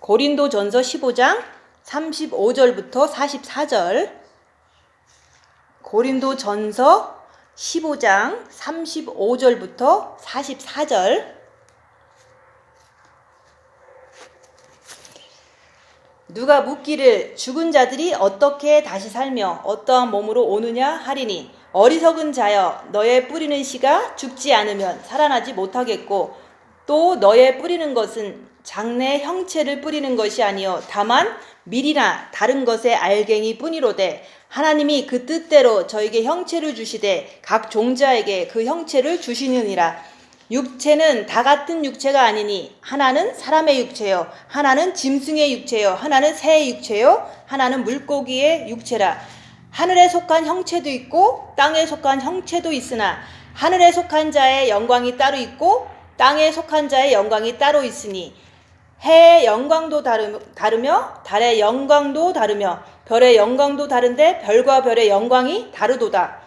고린도전서 15장 35절부터 44절. 고린도전서 15장 35절부터 44절. 누가 묻기를 죽은 자들이 어떻게 다시 살며 어떠한 몸으로 오느냐 하리니, 어리석은 자여, 너의 뿌리는 씨가 죽지 않으면 살아나지 못하겠고, 또 너의 뿌리는 것은 장래 형체를 뿌리는 것이 아니요 다만 밀이나 다른 것의 알갱이 뿐이로되, 하나님이 그 뜻대로 저에게 형체를 주시되 각 종자에게 그 형체를 주시느니라. 육체는 다 같은 육체가 아니니, 하나는 사람의 육체요, 하나는 짐승의 육체요, 하나는 새의 육체요, 하나는 물고기의 육체라. 하늘에 속한 형체도 있고 땅에 속한 형체도 있으나, 하늘에 속한 자의 영광이 따로 있고 땅에 속한 자의 영광이 따로 있으니, 해의 영광도 다르며 달의 영광도 다르며 별의 영광도 다른데 별과 별의 영광이 다르도다.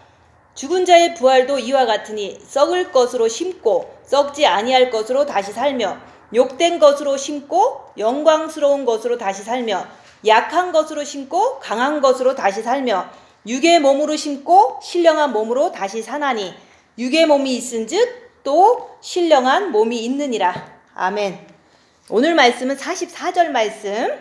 죽은 자의 부활도 이와 같으니, 썩을 것으로 심고 썩지 아니할 것으로 다시 살며, 욕된 것으로 심고 영광스러운 것으로 다시 살며, 약한 것으로 심고 강한 것으로 다시 살며, 육의 몸으로 심고 신령한 몸으로 다시 사나니, 육의 몸이 있은즉 또 신령한 몸이 있느니라. 아멘. 오늘 말씀은 44절 말씀.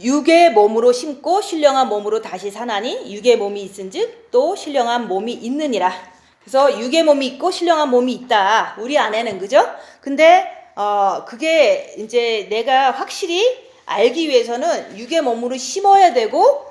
육의 몸으로 심고 신령한 몸으로 다시 사나니, 육의 몸이 있은즉 또 신령한 몸이 있느니라. 그래서 육의 몸이 있고 신령한 몸이 있다, 우리 안에는. 그죠? 근데 그게 이제 내가 확실히 알기 위해서는 육의 몸으로 심어야 되고,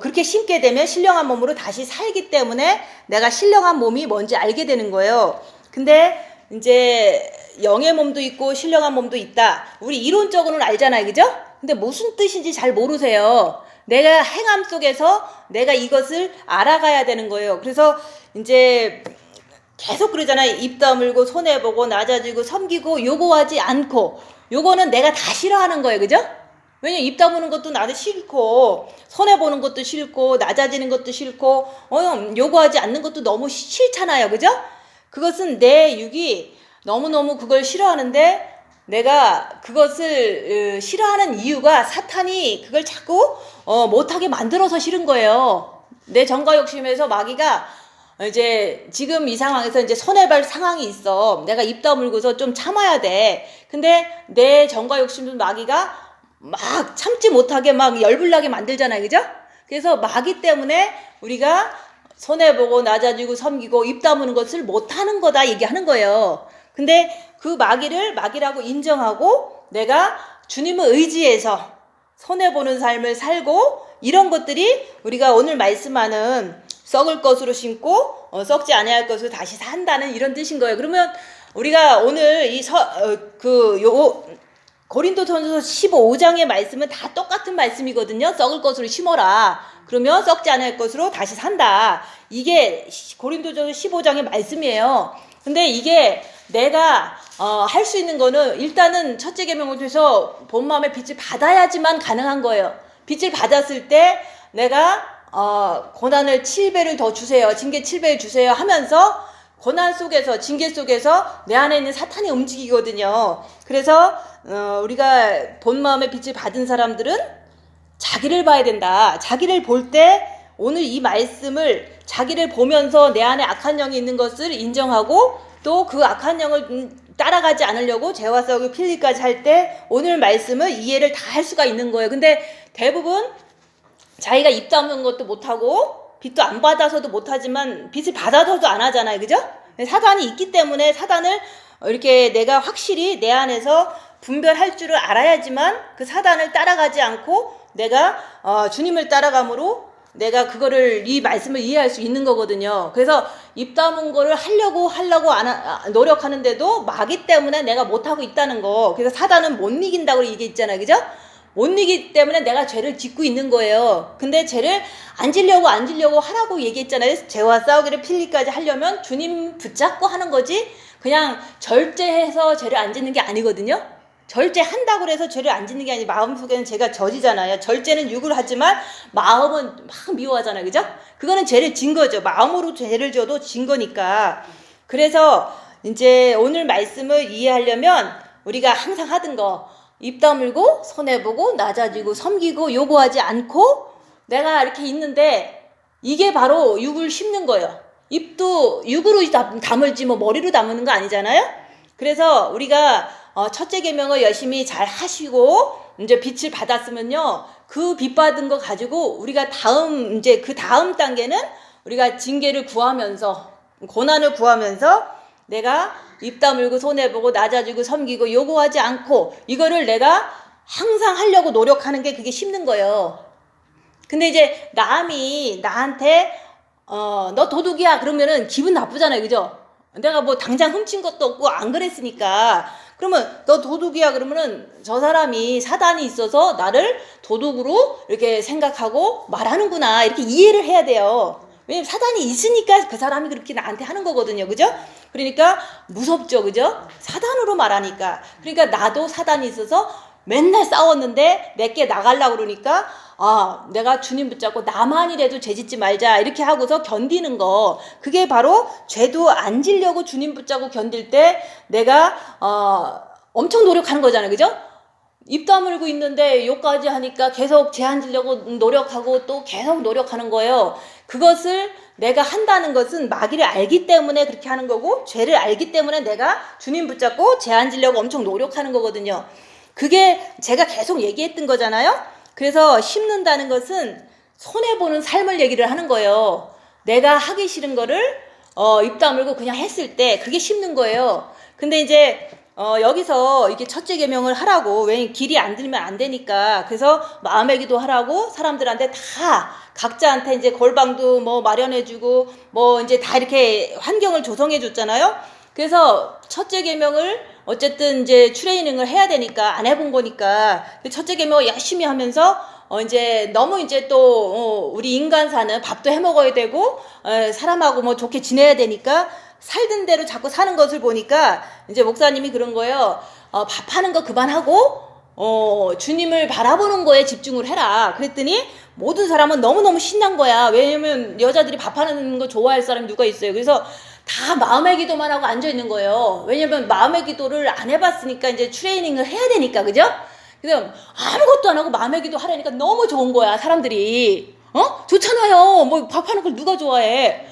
그렇게 심게 되면 신령한 몸으로 다시 살기 때문에 내가 신령한 몸이 뭔지 알게 되는 거예요. 근데 이제 영의 몸도 있고 신령한 몸도 있다, 우리 이론적으로는 알잖아요. 그죠? 근데 무슨 뜻인지 잘 모르세요. 내가 행함 속에서 내가 이것을 알아가야 되는 거예요. 그래서 이제 계속 그러잖아요. 입 다물고 손해보고 낮아지고 섬기고 요구하지 않고, 요거는 내가 다 싫어하는 거예요. 그죠? 왜냐면 입 다무는 것도 나도 싫고, 손해보는 것도 싫고, 낮아지는 것도 싫고, 요구하지 않는 것도 너무 싫잖아요. 그죠? 그것은 내 육이 너무너무 그걸 싫어하는데, 내가 그것을 싫어하는 이유가 사탄이 그걸 자꾸 못하게 만들어서 싫은 거예요. 내 정과 욕심에서 마귀가 이제 지금 이 상황에서 이제 손해볼 상황이 있어. 내가 입 다물고서 좀 참아야 돼. 근데 내 정과 욕심은 마귀가 막 참지 못하게 막 열불나게 만들잖아요. 그죠? 그래서 마귀 때문에 우리가 손해보고 낮아지고 섬기고 입 다무는 것을 못하는 거다 얘기하는 거예요. 근데 그 마귀를 마귀라고 인정하고 내가 주님을 의지해서 손해보는 삶을 살고, 이런 것들이 우리가 오늘 말씀하는 썩을 것으로 심고 썩지 아니할 것으로 다시 산다는 이런 뜻인 거예요. 그러면 우리가 오늘 고린도전서 15장의 말씀은 다 똑같은 말씀이거든요. 썩을 것으로 심어라. 그러면 썩지 않을 것으로 다시 산다. 이게 고린도전서 15장의 말씀이에요. 근데 이게 내가 할 수 있는 거는, 일단은 첫째 계명을 통해서 본 마음의 빛을 받아야지만 가능한 거예요. 빛을 받았을 때 내가 고난을 7배를 더 주세요, 징계 7배를 주세요 하면서, 고난 속에서 징계 속에서 내 안에 있는 사탄이 움직이거든요. 그래서 우리가 본 마음의 빛을 받은 사람들은 자기를 봐야 된다. 자기를 볼 때 오늘 이 말씀을 자기를 보면서 내 안에 악한 영이 있는 것을 인정하고, 또 그 악한 영을 따라가지 않으려고 죄와 썩을 필리까지 할 때 오늘 말씀을 이해를 다 할 수가 있는 거예요. 근데 대부분 자기가 입 다무는 것도 못하고 빛도 안 받아서도 못하지만 빛을 받아서도 안 하잖아요. 그죠? 사단이 있기 때문에 사단을 이렇게 내가 확실히 내 안에서 분별할 줄을 알아야지만 그 사단을 따라가지 않고 내가 주님을 따라감으로 내가 그거를, 이 말씀을 이해할 수 있는 거거든요. 그래서 입 다문 거를 하려고 노력하는데도 마귀 때문에 내가 못하고 있다는 거. 그래서 사단은 못 이긴다고 얘기했잖아요. 그죠? 못 이기기 때문에 내가 죄를 짓고 있는 거예요. 근데 죄를 안 지려고 하라고 얘기했잖아요. 죄와 싸우기를 필리까지 하려면 주님 붙잡고 하는 거지, 그냥 절제해서 죄를 안 짓는 게 아니거든요. 절제한다고 해서 죄를 안 짓는 게 아니고, 마음속에는 죄가 저지잖아요. 절제는 육을 하지만 마음은 막 미워하잖아요. 그죠? 그거는 죄를 진 거죠. 마음으로 죄를 져도 진 거니까. 그래서 이제 오늘 말씀을 이해하려면 우리가 항상 하던 거, 입 다물고 손해보고 낮아지고 섬기고 요구하지 않고 내가 이렇게 있는데 이게 바로 육을 심는 거예요. 입도 육으로 다물지 뭐 머리로 다무는 거 아니잖아요. 그래서 우리가 첫째 계명을 열심히 잘 하시고 이제 빛을 받았으면요, 그 빛 받은 거 가지고 우리가 이제 그 다음 단계는 우리가 징계를 구하면서 고난을 구하면서 내가 입 다물고 손해보고 낮아지고 섬기고 요구하지 않고 이거를 내가 항상 하려고 노력하는 게 그게 심는 거예요. 근데 이제 남이 나한테 너 도둑이야 그러면은 기분 나쁘잖아요, 그죠? 내가 뭐 당장 훔친 것도 없고 안 그랬으니까. 그러면 너 도둑이야 그러면은 저 사람이 사단이 있어서 나를 도둑으로 이렇게 생각하고 말하는구나 이렇게 이해를 해야 돼요. 왜냐면 사단이 있으니까 그 사람이 그렇게 나한테 하는 거거든요, 그죠? 그러니까 무섭죠, 그죠? 사단으로 말하니까. 그러니까 나도 사단이 있어서 맨날 싸웠는데 내게 나가려고 그러니까 내가 주님 붙잡고 나만이라도 죄짓지 말자 이렇게 하고서 견디는 거, 그게 바로 죄도 안 지려고 주님 붙잡고 견딜 때 내가 엄청 노력하는 거잖아요, 그죠? 입 다물고 있는데 욕까지 하니까 계속 죄 안 지려고 노력하고 또 계속 노력하는 거예요. 그것을 내가 한다는 것은 마귀를 알기 때문에 그렇게 하는 거고, 죄를 알기 때문에 내가 주님 붙잡고 죄 안 지려고 엄청 노력하는 거거든요. 그게 제가 계속 얘기했던 거잖아요. 그래서 심는다는 것은 손해보는 삶을 얘기를 하는 거예요. 내가 하기 싫은 거를 입 다물고 그냥 했을 때 그게 심는 거예요. 근데 이제 여기서 이게 첫째 계명을 하라고, 왜 길이 안 들면 안 되니까, 그래서 마음의 기도 하라고 사람들한테 다 각자한테 이제 골방도 뭐 마련해주고 뭐 이제 다 이렇게 환경을 조성해줬잖아요. 그래서 첫째 계명을 어쨌든 이제 트레이닝을 해야 되니까, 안 해본 거니까 첫째 계명을 열심히 하면서 이제 너무 이제 또 우리 인간사는 밥도 해 먹어야 되고 사람하고 뭐 좋게 지내야 되니까 살던 대로 자꾸 사는 것을 보니까 이제 목사님이 그런 거예요. 밥하는 거 그만하고 주님을 바라보는 거에 집중을 해라. 그랬더니 모든 사람은 너무너무 신난 거야. 왜냐면 여자들이 밥하는 거 좋아할 사람이 누가 있어요. 그래서 다 마음의 기도만 하고 앉아 있는 거예요. 왜냐면 마음의 기도를 안 해봤으니까 이제 트레이닝을 해야 되니까, 그죠? 그래서 아무것도 안 하고 마음의 기도 하라니까 너무 좋은 거야, 사람들이. 좋잖아요. 뭐 밥하는 걸 누가 좋아해?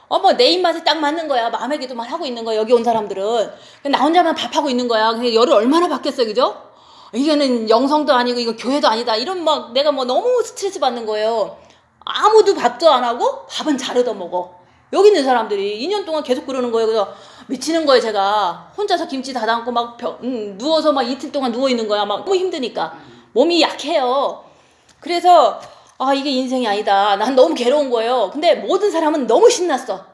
뭐 내 입맛에 딱 맞는 거야. 마음의 기도만 하고 있는 거야, 여기 온 사람들은. 나 혼자만 밥하고 있는 거야. 근데 열을 얼마나 받겠어요, 그죠? 이거는 영성도 아니고 이거 교회도 아니다. 이런 막 내가 뭐 너무 스트레스 받는 거예요. 아무도 밥도 안 하고 밥은 잘 얻어먹어. 여기 있는 사람들이 2년 동안 계속 그러는 거예요. 그래서 미치는 거예요, 제가. 혼자서 김치 다 담고 막 누워서 막 이틀 동안 누워 있는 거야. 막 너무 힘드니까. 몸이 약해요. 그래서 이게 인생이 아니다. 난 너무 괴로운 거예요. 근데 모든 사람은 너무 신났어.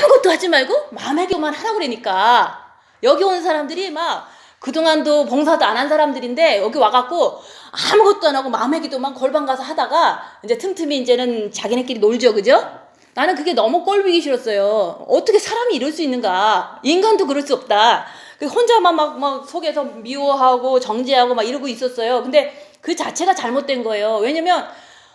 아무것도 하지 말고 마음의 기도만 하라고 그러니까. 여기 온 사람들이 막 그동안도 봉사도 안 한 사람들인데 여기 와갖고 아무것도 안 하고 마음의 기도만 골방 가서 하다가 이제 틈틈이 이제는 자기네끼리 놀죠, 그죠? 나는 그게 너무 꼴보기 싫었어요. 어떻게 사람이 이럴 수 있는가? 인간도 그럴 수 없다. 혼자만 막 속에서 미워하고 정죄하고 막 이러고 있었어요. 근데 그 자체가 잘못된 거예요. 왜냐면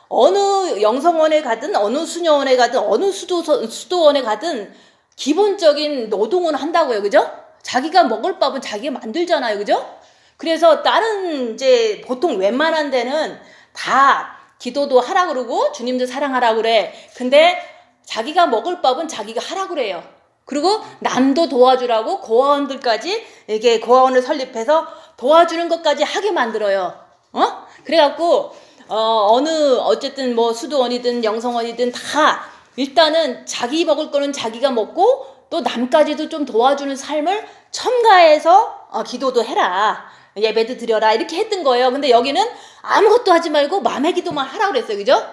어느 영성원에 가든 어느 수녀원에 가든 어느 수도원에 가든 기본적인 노동은 한다고요, 그죠? 자기가 먹을 밥은 자기가 만들잖아요, 그죠? 그래서 다른 이제 보통 웬만한 데는 다 기도도 하라 그러고 주님도 사랑하라 그래. 근데 자기가 먹을 밥은 자기가 하라 그래요. 그리고 남도 도와주라고 고아원들까지 이렇게 고아원을 설립해서 도와주는 것까지 하게 만들어요. 그래갖고 어쨌든 뭐 수도원이든 영성원이든 다 일단은 자기 먹을 거는 자기가 먹고 또 남까지도 좀 도와주는 삶을 첨가해서 기도도 해라. 예배도 드려라. 이렇게 했던 거예요. 근데 여기는 아무것도 하지 말고 마음의 기도만 하라 그랬어요. 그죠?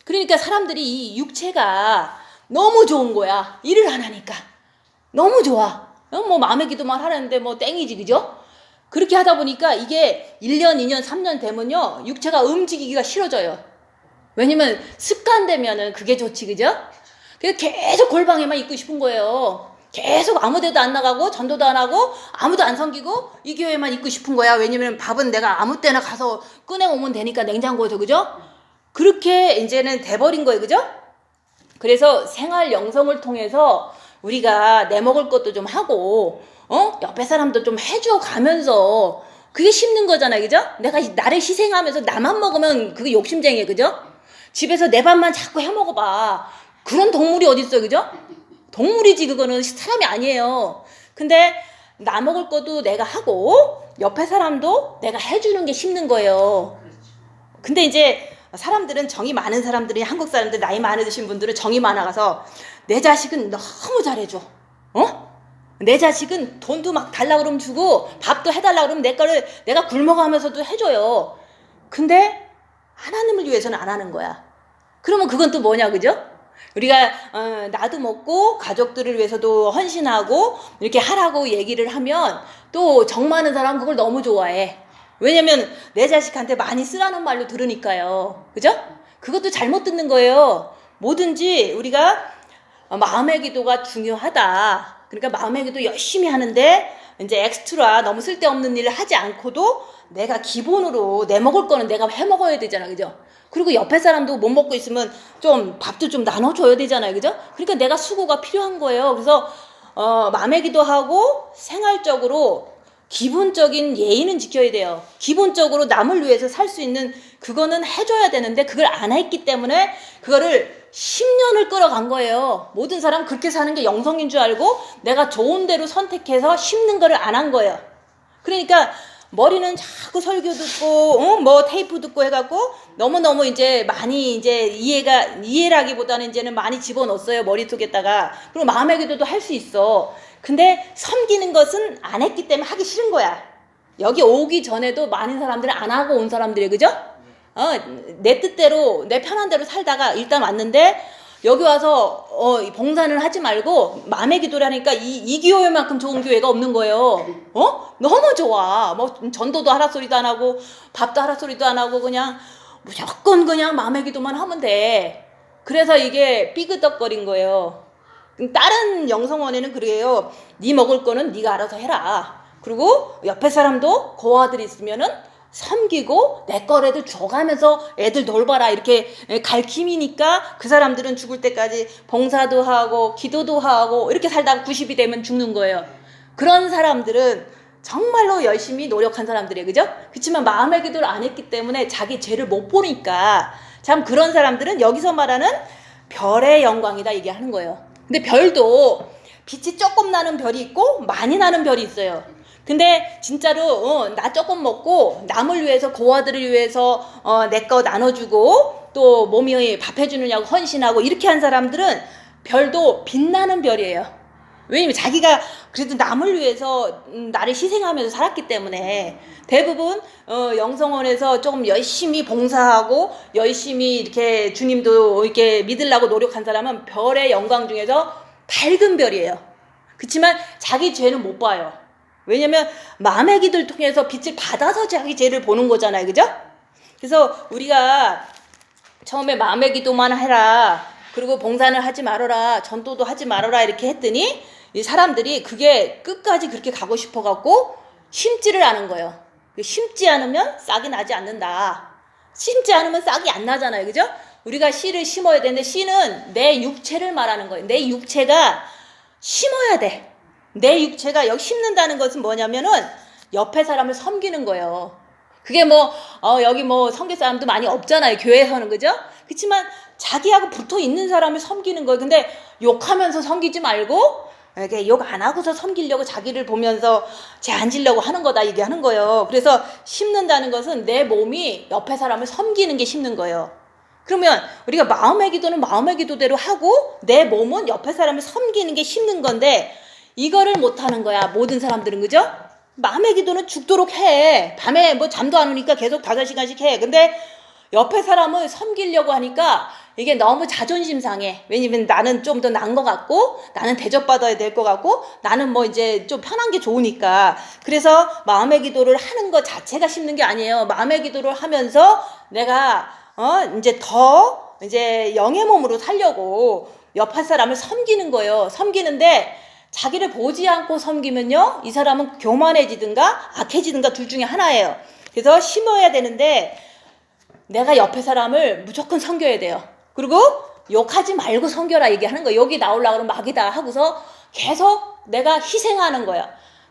그러니까 사람들이 이 육체가 너무 좋은 거야. 일을 안 하니까. 너무 좋아. 뭐 마음의 기도만 하라는데 뭐 땡이지, 그죠? 그렇게 하다 보니까 이게 1년, 2년, 3년 되면요, 육체가 움직이기가 싫어져요. 왜냐면 습관되면은 그게 좋지, 그죠? 그래서 계속 골방에만 있고 싶은 거예요. 계속 아무 데도 안 나가고 전도도 안 하고 아무도 안 섬기고 이 교회만 있고 싶은 거야. 왜냐면 밥은 내가 아무 때나 가서 꺼내오면 되니까, 냉장고에서, 그죠? 그렇게 이제는 돼버린 거예요, 그죠? 그래서 생활 영성을 통해서 우리가 내 먹을 것도 좀 하고 옆에 사람도 좀 해줘 가면서 그게 심는 거잖아요. 그죠? 내가 나를 희생하면서 나만 먹으면 그게 욕심쟁이에요. 그죠? 집에서 내 밥만 자꾸 해 먹어봐. 그런 동물이 어딨어. 그죠? 동물이지. 그거는 사람이 아니에요. 근데 나 먹을 것도 내가 하고 옆에 사람도 내가 해주는 게 심는 거예요. 근데 이제 사람들은, 정이 많은 사람들이, 한국 사람들 나이 많으신 분들은 정이 많아가서 내 자식은 너무 잘해줘. 내 자식은 돈도 막 달라고 그러면 주고 밥도 해달라고 그러면 내 거를 내가 굶어가면서도 해줘요. 근데 하나님을 위해서는 안 하는 거야. 그러면 그건 또 뭐냐, 그죠? 우리가 나도 먹고 가족들을 위해서도 헌신하고 이렇게 하라고 얘기를 하면 또 정 많은 사람은 그걸 너무 좋아해. 왜냐면 내 자식한테 많이 쓰라는 말로 들으니까요. 그죠? 그것도 잘못 듣는 거예요. 뭐든지 우리가 마음의 기도가 중요하다. 그러니까 마음의 기도 열심히 하는데 이제 엑스트라 너무 쓸데없는 일을 하지 않고도 내가 기본으로 내 먹을 거는 내가 해 먹어야 되잖아. 그죠? 그리고 옆에 사람도 못 먹고 있으면 좀 밥도 좀 나눠줘야 되잖아요. 그죠? 그러니까 내가 수고가 필요한 거예요. 그래서 마음의 기도하고 생활적으로 기본적인 예의는 지켜야 돼요. 기본적으로 남을 위해서 살 수 있는 그거는 해줘야 되는데 그걸 안 했기 때문에 그거를 10년을 끌어간 거예요. 모든 사람 그렇게 사는 게 영성인 줄 알고 내가 좋은 대로 선택해서 심는 거를 안 한 거예요. 그러니까 머리는 자꾸 설교 듣고 뭐 테이프 듣고 해갖고 너무너무 이제 많이 이제 이해라기보다는 이제는 많이 집어넣었어요. 머릿속에다가. 그리고 마음의 기도도 할 수 있어. 근데 섬기는 것은 안 했기 때문에 하기 싫은 거야. 여기 오기 전에도 많은 사람들은 안 하고 온 사람들이에요. 그죠? 내 뜻대로 내 편한 대로 살다가 일단 왔는데 여기 와서 봉사는 하지 말고 마음의 기도를 하니까 이 교회만큼 좋은 교회가 없는 거예요. 너무 좋아. 뭐 전도도 하라 소리도 안 하고 밥도 하라 소리도 안 하고 그냥 무조건 그냥 마음의 기도만 하면 돼. 그래서 이게 삐그덕거린 거예요. 다른 영성원에는 그래요. 네 먹을 거는 네가 알아서 해라. 그리고 옆에 사람도 고아들 있으면은 섬기고 내 거라도 줘가면서 애들 돌봐라 이렇게 갈킴이니까 그 사람들은 죽을 때까지 봉사도 하고 기도도 하고 이렇게 살다가 90이 되면 죽는 거예요. 그런 사람들은 정말로 열심히 노력한 사람들이에요. 그죠? 그렇지만 마음의 기도를 안 했기 때문에 자기 죄를 못 보니까 참 그런 사람들은 여기서 말하는 별의 영광이다 얘기하는 거예요. 근데 별도 빛이 조금 나는 별이 있고 많이 나는 별이 있어요. 근데 진짜로 나 조금 먹고 남을 위해서 고아들을 위해서 내 거 나눠주고 또 몸이 밥 해주느냐고 헌신하고 이렇게 한 사람들은 별도 빛나는 별이에요. 왜냐면 자기가 그래도 남을 위해서 나를 희생하면서 살았기 때문에 대부분 영성원에서 조금 열심히 봉사하고 열심히 이렇게 주님도 이렇게 믿으려고 노력한 사람은 별의 영광 중에서 밝은 별이에요. 그렇지만 자기 죄는 못 봐요. 왜냐면 마음의 기도를 통해서 빛을 받아서 자기 죄를 보는 거잖아요. 그죠? 그래서 우리가 처음에 마음의 기도만 해라. 그리고 봉사는 하지 말아라. 전도도 하지 말아라. 이렇게 했더니 이 사람들이 그게 끝까지 그렇게 가고 싶어갖고 심지를 않은 거예요. 심지 않으면 싹이 나지 않는다. 심지 않으면 싹이 안 나잖아요. 그죠? 우리가 씨를 심어야 되는데 씨는 내 육체를 말하는 거예요. 내 육체가 심어야 돼. 내 육체가 여기 심는다는 것은 뭐냐면은 옆에 사람을 섬기는 거예요. 그게 뭐 여기 뭐 섬길 사람도 많이 없잖아요. 교회에서는. 그죠? 그렇지만 자기하고 붙어 있는 사람을 섬기는 거예요. 근데 욕하면서 섬기지 말고 이렇게 욕 안 하고서 섬기려고 자기를 보면서 쟤 앉으려고 하는 거다 얘기하는 거예요. 그래서 심는다는 것은 내 몸이 옆에 사람을 섬기는 게 심는 거예요. 그러면 우리가 마음의 기도는 마음의 기도대로 하고 내 몸은 옆에 사람을 섬기는 게 심는 건데 이거를 못하는 거야. 모든 사람들은. 그죠? 마음의 기도는 죽도록 해. 밤에 뭐 잠도 안 오니까 계속 5시간씩 해. 근데 옆에 사람을 섬기려고 하니까 이게 너무 자존심 상해. 왜냐면 나는 좀 더 나은 것 같고 나는 대접받아야 될 것 같고 나는 뭐 이제 좀 편한 게 좋으니까. 그래서 마음의 기도를 하는 것 자체가 심는 게 아니에요. 마음의 기도를 하면서 내가 이제 더 이제 영의 몸으로 살려고 옆에 사람을 섬기는 거예요. 섬기는데 자기를 보지 않고 섬기면요 이 사람은 교만해지든가 악해지든가 둘 중에 하나예요. 그래서 심어야 되는데 내가 옆에 사람을 무조건 섬겨야 돼요. 그리고 욕하지 말고 섬겨라 얘기하는 거예요. 여기 나오려고 그러면 막이다 하고서 계속 내가 희생하는 거야.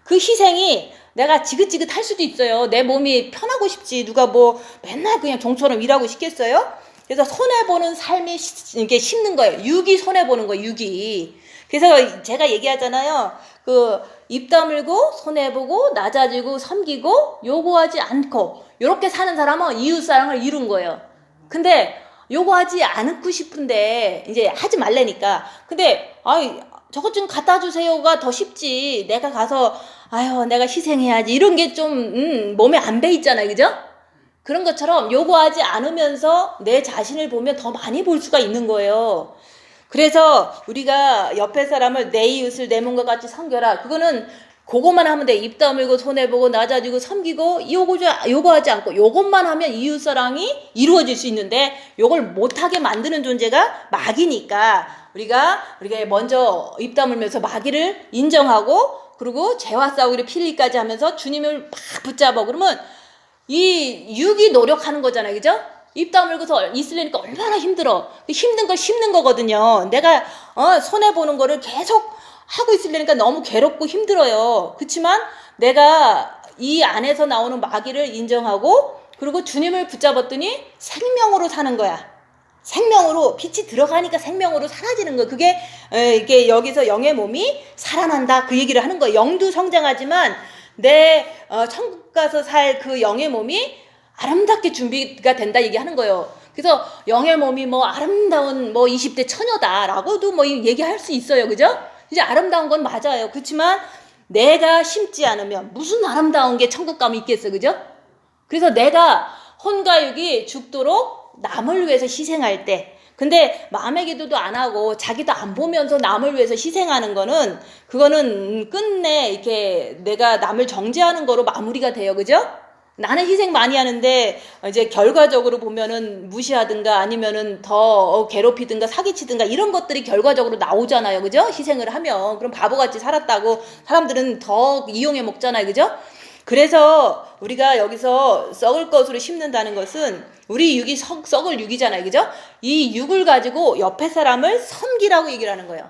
그 희생이 내가 지긋지긋할 수도 있어요. 내 몸이 편하고 싶지 누가 뭐 맨날 그냥 종처럼 일하고 싶겠어요? 그래서 손해보는 삶이 이게 심는 거예요. 육이 손해보는 거예요. 육이. 그래서 제가 얘기하잖아요. 그 입 다물고 손해보고 낮아지고 섬기고 요구하지 않고 요렇게 사는 사람은 이웃사랑을 이룬 거예요. 근데 요구하지 않고 싶은데 이제 하지 말라니까. 근데 아이 저것 좀 갖다 주세요가 더 쉽지. 내가 가서 아유 내가 희생해야지 이런 게 좀 몸에 안 배 있잖아요. 그죠? 그런 것처럼 요구하지 않으면서 내 자신을 보면 더 많이 볼 수가 있는 거예요. 그래서 우리가 옆에 사람을 내 이웃을 내 몸과 같이 섬겨라. 그거는 그것만 하면 돼. 입 다물고 손해보고 낮아지고 섬기고 요구하지 않고 요것만 하면 이웃사랑이 이루어질 수 있는데 요걸 못하게 만드는 존재가 마귀니까 우리가 먼저 입 다물면서 마귀를 인정하고 그리고 죄와 싸우기를 필리까지 하면서 주님을 막 붙잡아. 그러면 이 육이 노력하는 거잖아요. 그죠? 입 다물고서 있으려니까 얼마나 힘들어. 힘든 걸 심는 거거든요. 내가 손해보는 거를 계속 하고 있으려니까 너무 괴롭고 힘들어요. 그렇지만 내가 이 안에서 나오는 마귀를 인정하고 그리고 주님을 붙잡았더니 생명으로 사는 거야. 생명으로 빛이 들어가니까 생명으로 사라지는 거예요. 그게 이게 여기서 영의 몸이 살아난다 그 얘기를 하는 거예요. 영도 성장하지만 내 천국 가서 살 그 영의 몸이 아름답게 준비가 된다 얘기하는 거예요. 그래서 영의 몸이 뭐 아름다운 뭐 20대 처녀다라고도 뭐 얘기할 수 있어요. 그죠? 이제 아름다운 건 맞아요. 그렇지만 내가 심지 않으면 무슨 아름다운 게 천국감이 있겠어. 그죠? 그래서 내가 혼과 육이 죽도록 남을 위해서 희생할 때 근데 마음의 기도도 안 하고 자기도 안 보면서 남을 위해서 희생하는 거는 그거는 끝내 이렇게 내가 남을 정죄하는 거로 마무리가 돼요. 그죠? 나는 희생 많이 하는데 이제 결과적으로 보면은 무시하든가 아니면은 더 괴롭히든가 사기치든가 이런 것들이 결과적으로 나오잖아요. 그죠? 희생을 하면 그럼 바보같이 살았다고 사람들은 더 이용해 먹잖아요. 그죠? 그래서 우리가 여기서 썩을 것으로 심는다는 것은 우리 육이 썩을 육이잖아요. 그죠? 이 육을 가지고 옆에 사람을 섬기라고 얘기를 하는 거예요.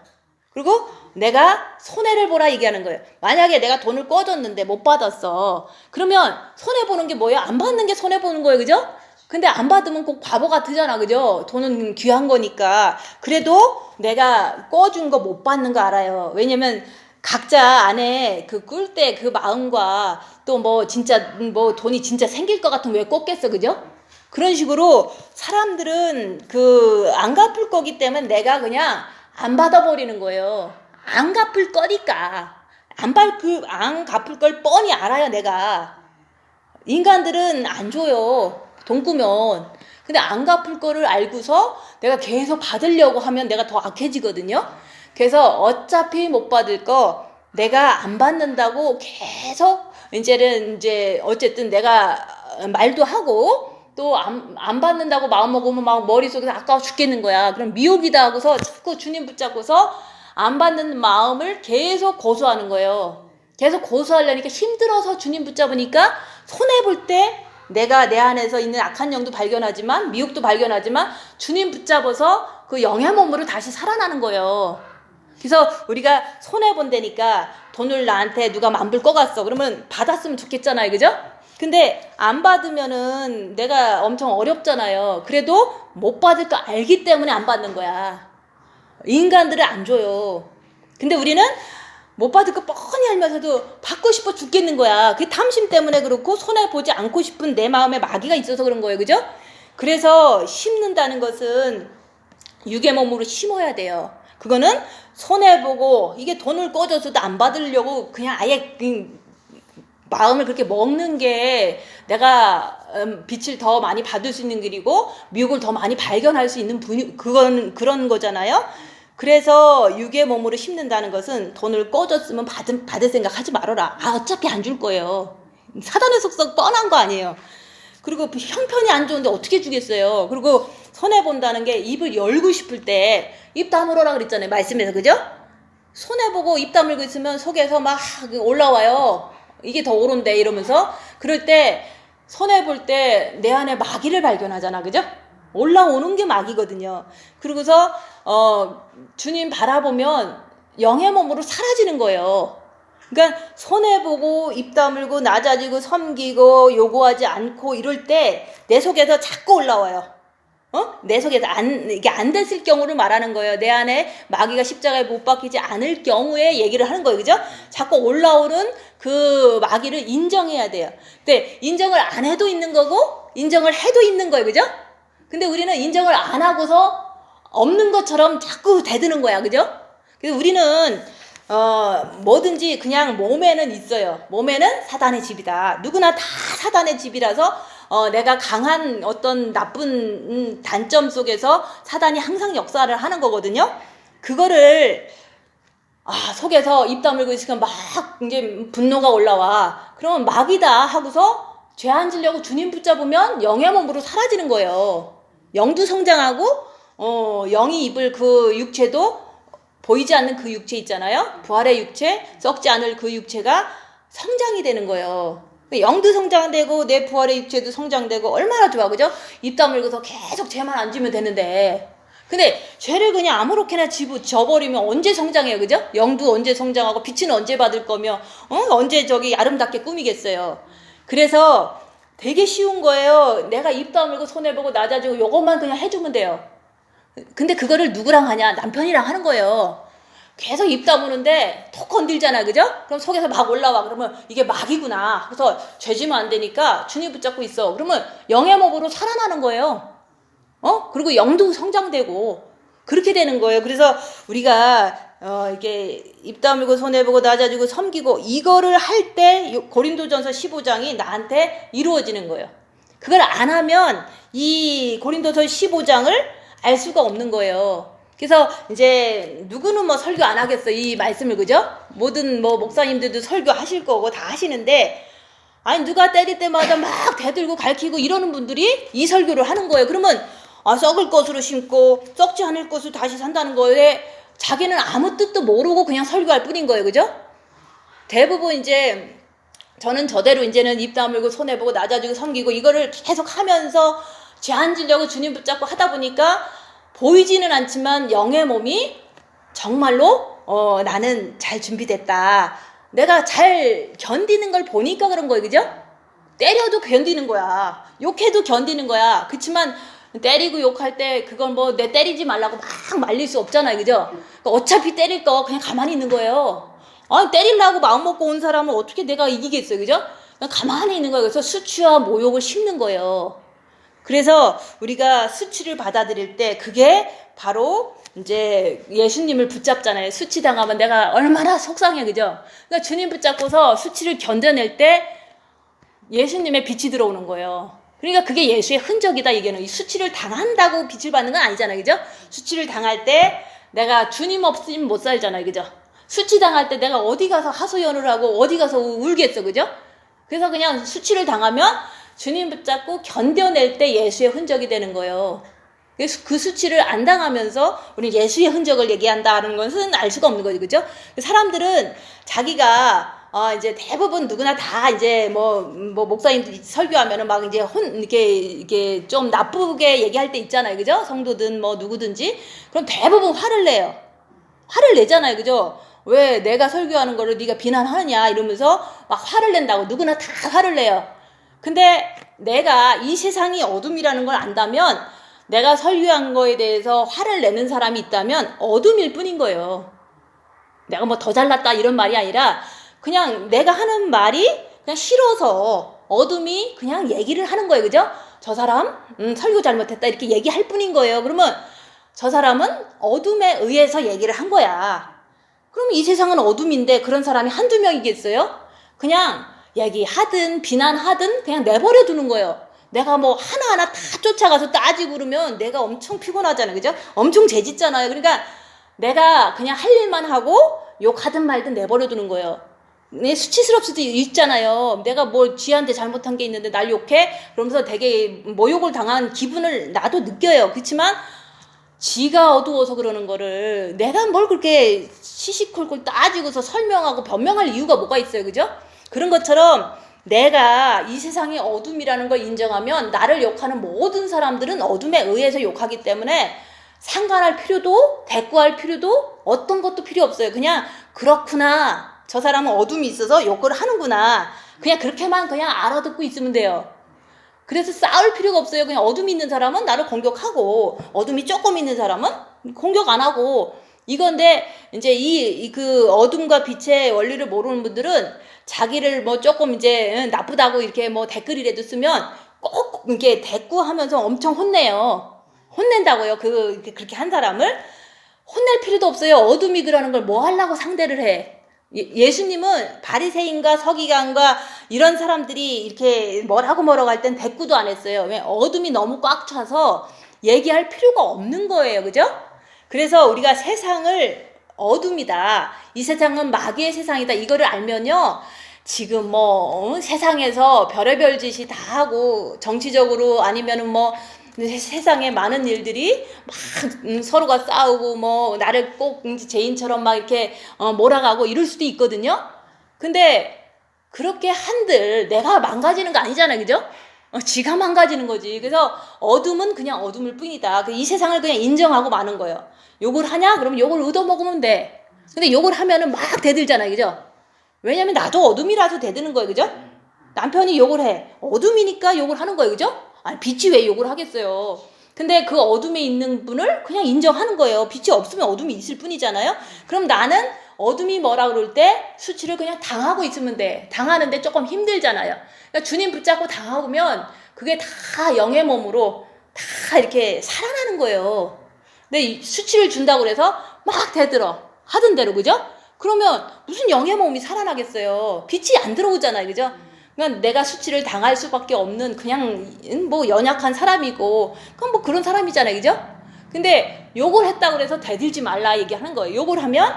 그리고 내가 손해를 보라 얘기하는 거예요. 만약에 내가 돈을 꿔줬는데 못 받았어. 그러면 손해보는 게 뭐예요? 안 받는 게 손해보는 거예요. 그죠? 근데 안 받으면 꼭 바보 같으잖아. 그죠? 돈은 귀한 거니까. 그래도 내가 꿔준 거 못 받는 거 알아요. 왜냐면 각자 안에 그 꿀 때 그 마음과 또 뭐 진짜 뭐 돈이 진짜 생길 것 같으면 왜 꿨겠어. 그죠? 그런 식으로 사람들은 그 안 갚을 거기 때문에 내가 그냥 안 받아버리는 거예요. 안 갚을 거니까. 안 갚을 걸 뻔히 알아요, 내가. 인간들은 안 줘요. 돈 꾸면. 근데 안 갚을 거를 알고서 내가 계속 받으려고 하면 내가 더 악해지거든요. 그래서 어차피 못 받을 거 내가 안 받는다고 계속 이제 어쨌든 내가 말도 하고 또 안 받는다고 마음 먹으면 막 머릿속에서 아까워 죽겠는 거야. 그럼 미혹이다 하고서 자꾸 주님 붙잡고서 안 받는 마음을 계속 고수하는 거예요. 계속 고수하려니까 힘들어서 주님 붙잡으니까 손해볼 때 내가 내 안에서 있는 악한 영도 발견하지만 미혹도 발견하지만 주님 붙잡아서 그 영의 몸으로 다시 살아나는 거예요. 그래서 우리가 손해본다니까 돈을 나한테 누가 만불 꺼갔어. 그러면 받았으면 좋겠잖아요. 그죠? 근데 안 받으면은 내가 엄청 어렵잖아요. 그래도 못 받을 거 알기 때문에 안 받는 거야. 인간들은 안 줘요. 근데 우리는 못 받을 거 뻔히 알면서도 받고 싶어 죽겠는 거야. 그게 탐심 때문에 그렇고 손해보지 않고 싶은 내 마음에 마귀가 있어서 그런 거예요. 그죠? 그래서 심는다는 것은 육의 몸으로 심어야 돼요. 그거는 손해보고 이게 돈을 꿔줘서도 안 받으려고 그냥 아예 마음을 그렇게 먹는 게 내가 빛을 더 많이 받을 수 있는 길이고 미혹을 더 많이 발견할 수 있는 그런 거잖아요. 그래서 육의 몸으로 심는다는 것은 돈을 꿔줬으면 받을 생각 하지 말아라. 어차피 안 줄 거예요. 사단의 속성 뻔한 거 아니에요. 그리고 형편이 안 좋은데 어떻게 주겠어요. 그리고 손해본다는 게 입을 열고 싶을 때 입 다물어라 그랬잖아요. 말씀에서. 그죠? 손해보고 입 다물고 있으면 속에서 막 올라와요. 이게 더 옳은데 이러면서. 그럴 때 손해볼 때 내 안에 마귀를 발견하잖아. 그죠? 올라오는 게 마귀거든요. 그러고서 주님 바라보면 영의 몸으로 사라지는 거예요. 그러니까 손해보고 입 다물고 낮아지고 섬기고 요구하지 않고 이럴 때 내 속에서 자꾸 올라와요. 내 속에서 이게 안 됐을 경우를 말하는 거예요. 내 안에 마귀가 십자가에 못 박히지 않을 경우에 얘기를 하는 거예요. 그죠? 자꾸 올라오는 그 마귀를 인정해야 돼요. 근데 인정을 안 해도 있는 거고 인정을 해도 있는 거예요. 그죠? 근데 우리는 인정을 안 하고서 없는 것처럼 자꾸 대드는 거야. 그죠? 그래서 우리는 뭐든지 그냥 몸에는 있어요. 몸에는 사단의 집이다. 누구나 다 사단의 집이라서 내가 강한 어떤 나쁜 단점 속에서 사단이 항상 역사를 하는 거거든요. 그거를 속에서 입 다물고 있으면 막 이제 분노가 올라와. 그러면 마귀다 하고서 죄 안 지려고 주님 붙잡으면 영의 몸으로 사라지는 거예요. 영도 성장하고 영이 입을 그 육체도 보이지 않는 그 육체 있잖아요. 부활의 육체, 썩지 않을 그 육체가 성장이 되는 거예요. 영도 성장되고 내 부활의 육체도 성장되고 얼마나 좋아. 그죠? 입 다물고서 계속 죄만 안 지면 되는데, 근데 죄를 그냥 아무렇게나 져버리면 언제 성장해요. 그죠? 영도 언제 성장하고 빛은 언제 받을 거며 언제 저기 아름답게 꾸미겠어요. 그래서 되게 쉬운 거예요. 내가 입 다물고 손해보고 낮아지고 요것만 그냥 해주면 돼요. 근데 그거를 누구랑 하냐? 남편이랑 하는 거예요. 계속 입 다무는데 톡 건들잖아. 그죠? 그럼 속에서 막 올라와. 그러면 이게 막이구나. 그래서 죄지면 안 되니까 주님 붙잡고 있어. 그러면 영의 몸으로 살아나는 거예요. 그리고 영도 성장되고 그렇게 되는 거예요. 그래서 우리가 이게 입 다물고 손해보고 낮아지고 섬기고 이거를 할 때 고린도전서 15장이 나한테 이루어지는 거예요. 그걸 안 하면 이 고린도서 15장을 알 수가 없는 거예요. 그래서 이제 누구는 뭐 설교 안 하겠어 이 말씀을. 그죠? 모든 뭐 목사님들도 설교 하실 거고 다 하시는데, 아니 누가 때릴 때마다 막 대들고 가르치고 이러는 분들이 이 설교를 하는 거예요. 그러면 썩을 것으로 심고 썩지 않을 것으로 다시 산다는 거에 자기는 아무 뜻도 모르고 그냥 설교할 뿐인 거예요. 그죠? 대부분 이제 저는 저대로 이제는 입 다물고 손해보고 낮아지고 섬기고 이거를 계속 하면서 죄 안 지려고 주님 붙잡고 하다 보니까 보이지는 않지만 영의 몸이 정말로 나는 잘 준비됐다. 내가 잘 견디는 걸 보니까 그런 거예요. 그죠? 때려도 견디는 거야. 욕해도 견디는 거야. 그렇지만 때리고 욕할 때 그건 뭐 내 때리지 말라고 막 말릴 수 없잖아요. 그죠? 그러니까 어차피 때릴 거 그냥 가만히 있는 거예요. 때리려고 마음 먹고 온 사람은 어떻게 내가 이기겠어요. 그죠? 그냥 가만히 있는 거예요. 그래서 수치와 모욕을 심는 거예요. 그래서 우리가 수치를 받아들일 때 그게 바로 이제 예수님을 붙잡잖아요. 수치 당하면 내가 얼마나 속상해. 그죠? 그러니까 주님 붙잡고서 수치를 견뎌낼 때 예수님의 빛이 들어오는 거예요. 그러니까 그게 예수의 흔적이다. 이게는 이 수치를 당한다고 빛을 받는 건 아니잖아요. 그죠? 수치를 당할 때 내가 주님 없으면 못 살잖아요. 그죠? 수치 당할 때 내가 어디 가서 하소연을 하고 어디 가서 울겠어. 그죠? 그래서 그냥 수치를 당하면 주님 붙잡고 견뎌낼 때 예수의 흔적이 되는 거예요. 그래서 그 수치를 안 당하면서 우리 예수의 흔적을 얘기한다는 것은 알 수가 없는 거죠. 그죠? 사람들은 자기가 이제 대부분 누구나 다 이제 뭐 목사님 설교하면은 막 이제 이렇게 좀 나쁘게 얘기할 때 있잖아요. 그죠? 성도든 뭐 누구든지. 그럼 대부분 화를 내요. 화를 내잖아요. 그죠? 왜 내가 설교하는 거를 네가 비난하느냐 이러면서 막 화를 낸다고. 누구나 다 화를 내요. 근데 내가 이 세상이 어둠이라는 걸 안다면, 내가 설교한 거에 대해서 화를 내는 사람이 있다면 어둠일 뿐인 거예요. 내가 뭐 더 잘났다 이런 말이 아니라 그냥 내가 하는 말이 그냥 싫어서 어둠이 그냥 얘기를 하는 거예요. 그죠? 저 사람 설교 잘못했다 이렇게 얘기할 뿐인 거예요. 그러면 저 사람은 어둠에 의해서 얘기를 한 거야. 그럼 이 세상은 어둠인데 그런 사람이 한두 명이겠어요? 그냥 얘기하든 비난하든 그냥 내버려 두는 거예요. 내가 뭐 하나하나 다 쫓아가서 따지고 그러면 내가 엄청 피곤하잖아요. 그죠? 엄청 재짓잖아요. 그러니까 내가 그냥 할 일만 하고 욕하든 말든 내버려 두는 거예요. 내 수치스러울 수도 있잖아요. 내가 뭐 지한테 잘못한 게 있는데 날 욕해? 그러면서 되게 모욕을 당한 기분을 나도 느껴요. 그렇지만 지가 어두워서 그러는 거를 내가 뭘 그렇게 시시콜콜 따지고서 설명하고 변명할 이유가 뭐가 있어요. 그죠? 그런 것처럼 내가 이 세상이 어둠이라는 걸 인정하면 나를 욕하는 모든 사람들은 어둠에 의해서 욕하기 때문에 상관할 필요도 대꾸할 필요도 어떤 것도 필요 없어요. 그냥 그렇구나 저 사람은 어둠이 있어서 욕을 하는구나. 그냥 그렇게만 그냥 알아듣고 있으면 돼요. 그래서 싸울 필요가 없어요. 그냥 어둠이 있는 사람은 나를 공격하고, 어둠이 조금 있는 사람은 공격 안 하고, 이건데, 이제 그 어둠과 빛의 원리를 모르는 분들은 자기를 뭐 조금 이제 나쁘다고 이렇게 뭐 댓글이라도 쓰면 꼭 이렇게 대꾸하면서 엄청 혼내요. 혼낸다고요. 그렇게 한 사람을. 혼낼 필요도 없어요. 어둠이 그러는 걸 뭐 하려고 상대를 해. 예수님은 바리새인과 서기관과 이런 사람들이 이렇게 뭐라고 할 땐 대꾸도 안 했어요. 왜? 어둠이 너무 꽉 차서 얘기할 필요가 없는 거예요. 그죠? 그래서 우리가 세상을 어둠이다. 이 세상은 마귀의 세상이다. 이거를 알면요. 지금 세상에서 별의별 짓이 다 하고 정치적으로 아니면은 세상에 많은 일들이 막 서로가 싸우고 나를 꼭 죄인처럼 막 이렇게 몰아가고 이럴 수도 있거든요. 근데 그렇게 한들 내가 망가지는 거 아니잖아요. 그죠? 지가 망가지는 거지. 그래서 어둠은 그냥 어둠일 뿐이다. 이 세상을 그냥 인정하고 마는 거예요. 욕을 하냐? 그러면 욕을 얻어먹으면 돼. 근데 욕을 하면은 막 대들잖아요. 그죠? 왜냐면 나도 어둠이라서 대드는 거예요. 그죠? 남편이 욕을 해. 어둠이니까 욕을 하는 거예요. 그죠? 아니, 빛이 왜 욕을 하겠어요. 근데 그 어둠에 있는 분을 그냥 인정하는 거예요. 빛이 없으면 어둠이 있을 뿐이잖아요. 그럼 나는 어둠이 뭐라 그럴 때 수치를 그냥 당하고 있으면 돼. 당하는데 조금 힘들잖아요. 그러니까 주님 붙잡고 당하면 그게 다 영의 몸으로 다 이렇게 살아나는 거예요. 근데 수치를 준다고 그래서 막 대들어. 하던 대로. 그죠? 그러면 무슨 영의 몸이 살아나겠어요. 빛이 안 들어오잖아요. 그죠? 그러니까 내가 수치를 당할 수밖에 없는 그냥 연약한 사람이고 그건 그런 사람이잖아요. 그죠? 근데 욕을 했다고 그래서 대들지 말라 얘기하는 거예요. 욕을 하면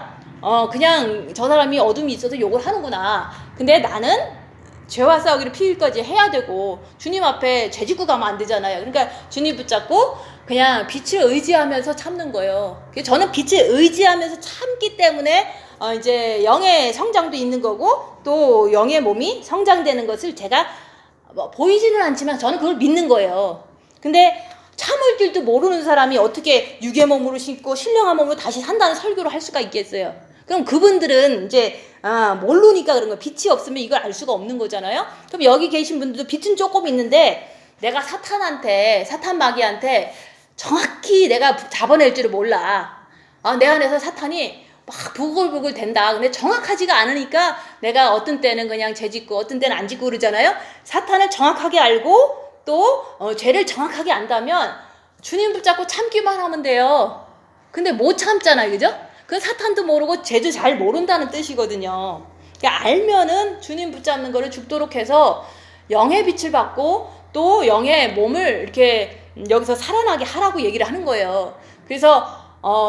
그냥 저 사람이 어둠이 있어서 욕을 하는구나. 근데 나는 죄와 싸우기를 피일까지 해야 되고 주님 앞에 죄짓고 가면 안 되잖아요. 그러니까 주님 붙잡고 그냥 빛을 의지하면서 참는 거예요. 저는 빛을 의지하면서 참기 때문에 이제 영의 성장도 있는 거고 또 영의 몸이 성장되는 것을 제가 보이지는 않지만 저는 그걸 믿는 거예요. 근데 참을 줄도 모르는 사람이 어떻게 육의 몸으로 신고 신령한 몸으로 다시 산다는 설교를 할 수가 있겠어요. 그럼 그분들은 이제 모르니까 그런 거예요. 빛이 없으면 이걸 알 수가 없는 거잖아요. 그럼 여기 계신 분들도 빛은 조금 있는데 내가 사탄 마귀한테 정확히 내가 잡아낼 줄을 몰라. 내 안에서 사탄이 막 부글부글 된다. 근데 정확하지가 않으니까 내가 어떤 때는 그냥 죄 짓고 어떤 때는 안 짓고 그러잖아요. 사탄을 정확하게 알고 또 죄를 정확하게 안다면 주님 붙잡고 참기만 하면 돼요. 근데 못 참잖아요. 그죠? 그건 사탄도 모르고 죄도 잘 모른다는 뜻이거든요. 그러니까 알면은 주님 붙잡는 거를 죽도록 해서 영의 빛을 받고 또 영의 몸을 이렇게 여기서 살아나게 하라고 얘기를 하는 거예요. 그래서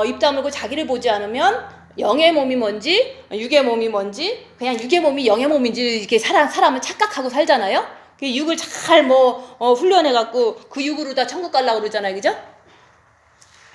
입 다물고 자기를 보지 않으면 영의 몸이 뭔지 육의 몸이 뭔지 그냥 육의 몸이 영의 몸인지 이렇게 사람은 착각하고 살잖아요. 그 육을 잘 훈련해갖고 그 육으로 다 천국 가려고 그러잖아요. 그죠?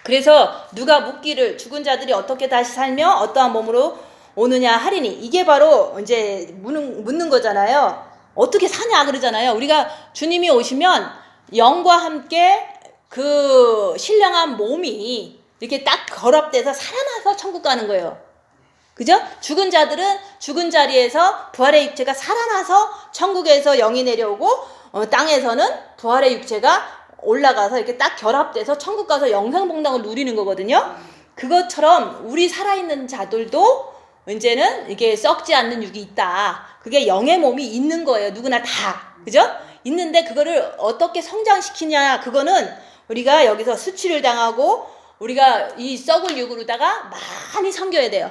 그래서 누가 묻기를 죽은 자들이 어떻게 다시 살며 어떠한 몸으로 오느냐 하리니 이게 바로 이제 묻는 거잖아요. 어떻게 사냐 그러잖아요. 우리가 주님이 오시면 영과 함께 그 신령한 몸이 이렇게 딱 결합돼서 살아나서 천국 가는 거예요. 그죠? 죽은 자들은 죽은 자리에서 부활의 육체가 살아나서 천국에서 영이 내려오고 땅에서는 부활의 육체가 올라가서 이렇게 딱 결합돼서 천국 가서 영생복락을 누리는 거거든요. 그것처럼 우리 살아있는 자들도 이제는 이게 썩지 않는 육이 있다. 그게 영의 몸이 있는 거예요. 누구나 다. 그죠? 있는데 그거를 어떻게 성장시키냐. 그거는 우리가 여기서 수치를 당하고 우리가 이 썩을 육으로다가 많이 섬겨야 돼요.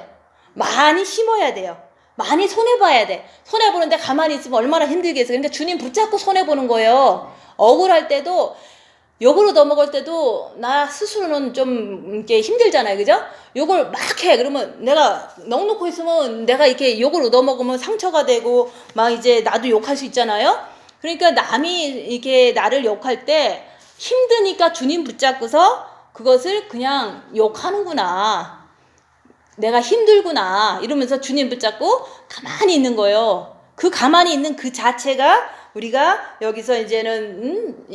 많이 심어야 돼요. 많이 손해봐야 돼. 손해보는데 가만히 있으면 얼마나 힘들겠어요. 그러니까 주님 붙잡고 손해보는 거예요. 억울할 때도 욕으로 넘어갈 때도 나 스스로는 좀 이렇게 힘들잖아요. 그죠? 욕을 막 해. 그러면 내가 넋놓고 있으면 내가 이렇게 욕을 넘어가면 상처가 되고 막 이제 나도 욕할 수 있잖아요. 그러니까 남이 이렇게 나를 욕할 때 힘드니까 주님 붙잡고서 그것을 그냥 욕하는구나. 내가 힘들구나. 이러면서 주님 붙잡고 가만히 있는 거예요. 그 가만히 있는 그 자체가 우리가 여기서 이제는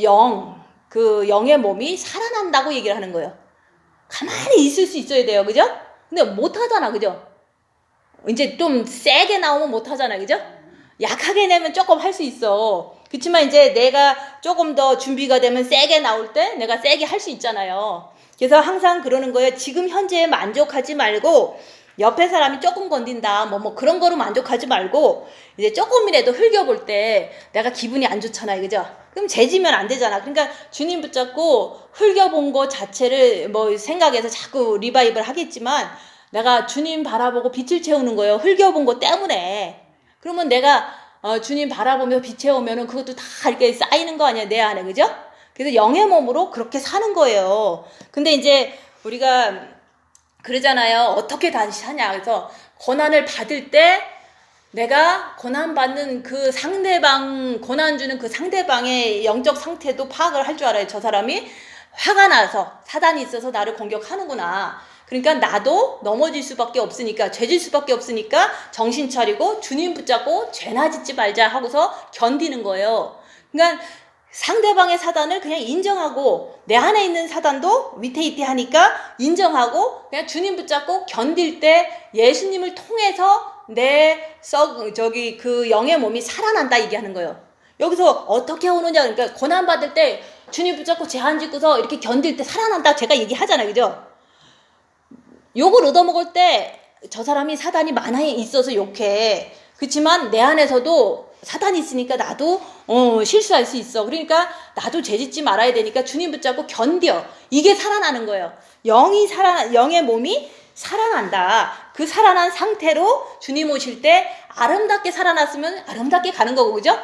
그 영의 몸이 살아난다고 얘기를 하는 거예요. 가만히 있을 수 있어야 돼요. 그죠? 근데 못 하잖아. 그죠? 이제 좀 세게 나오면 못 하잖아, 그죠? 약하게 내면 조금 할 수 있어. 그렇지만 이제 내가 조금 더 준비가 되면 세게 나올 때 내가 세게 할 수 있잖아요. 그래서 항상 그러는 거예요. 지금 현재에 만족하지 말고 옆에 사람이 조금 건든다 뭐 그런 거로 만족하지 말고 이제 조금이라도 흘겨볼 때 내가 기분이 안 좋잖아요, 그죠? 그럼 재지면 안 되잖아. 그러니까 주님 붙잡고 흘겨본 거 자체를 뭐 생각해서 자꾸 리바이벌 하겠지만 내가 주님 바라보고 빛을 채우는 거예요. 흘겨본 거 때문에. 그러면 내가 주님 바라보며 빛 채우면은 그것도 다 이렇게 쌓이는 거 아니야, 내 안에, 그죠? 그래서 영의 몸으로 그렇게 사는 거예요. 근데 이제 우리가 그러잖아요. 어떻게 다시 사냐. 그래서 고난을 받을 때 내가 고난받는 그 상대방, 고난 주는 그 상대방의 영적 상태도 파악을 할 줄 알아요. 저 사람이 화가 나서 사단이 있어서 나를 공격하는구나. 그러니까 나도 넘어질 수밖에 없으니까, 죄질 수밖에 없으니까 정신 차리고 주님 붙잡고 죄나 짓지 말자 하고서 견디는 거예요. 그러니까 상대방의 사단을 그냥 인정하고 내 안에 있는 사단도 위태위태하니까 인정하고 그냥 주님 붙잡고 견딜 때 예수님을 통해서 그 영의 몸이 살아난다 얘기하는 거예요. 여기서 어떻게 오느냐, 그러니까 고난 받을 때 주님 붙잡고 죄 안 짓고서 이렇게 견딜 때 살아난다 제가 얘기하잖아요, 그죠? 욕을 얻어먹을 때 저 사람이 사단이 많이 있어서 욕해. 그렇지만 내 안에서도 사단이 있으니까 나도 실수할 수 있어. 그러니까 나도 죄짓지 말아야 되니까 주님 붙잡고 견뎌. 이게 살아나는 거예요. 영의 몸이 살아난다. 그 살아난 상태로 주님 오실 때 아름답게 살아났으면 아름답게 가는 거고, 그죠?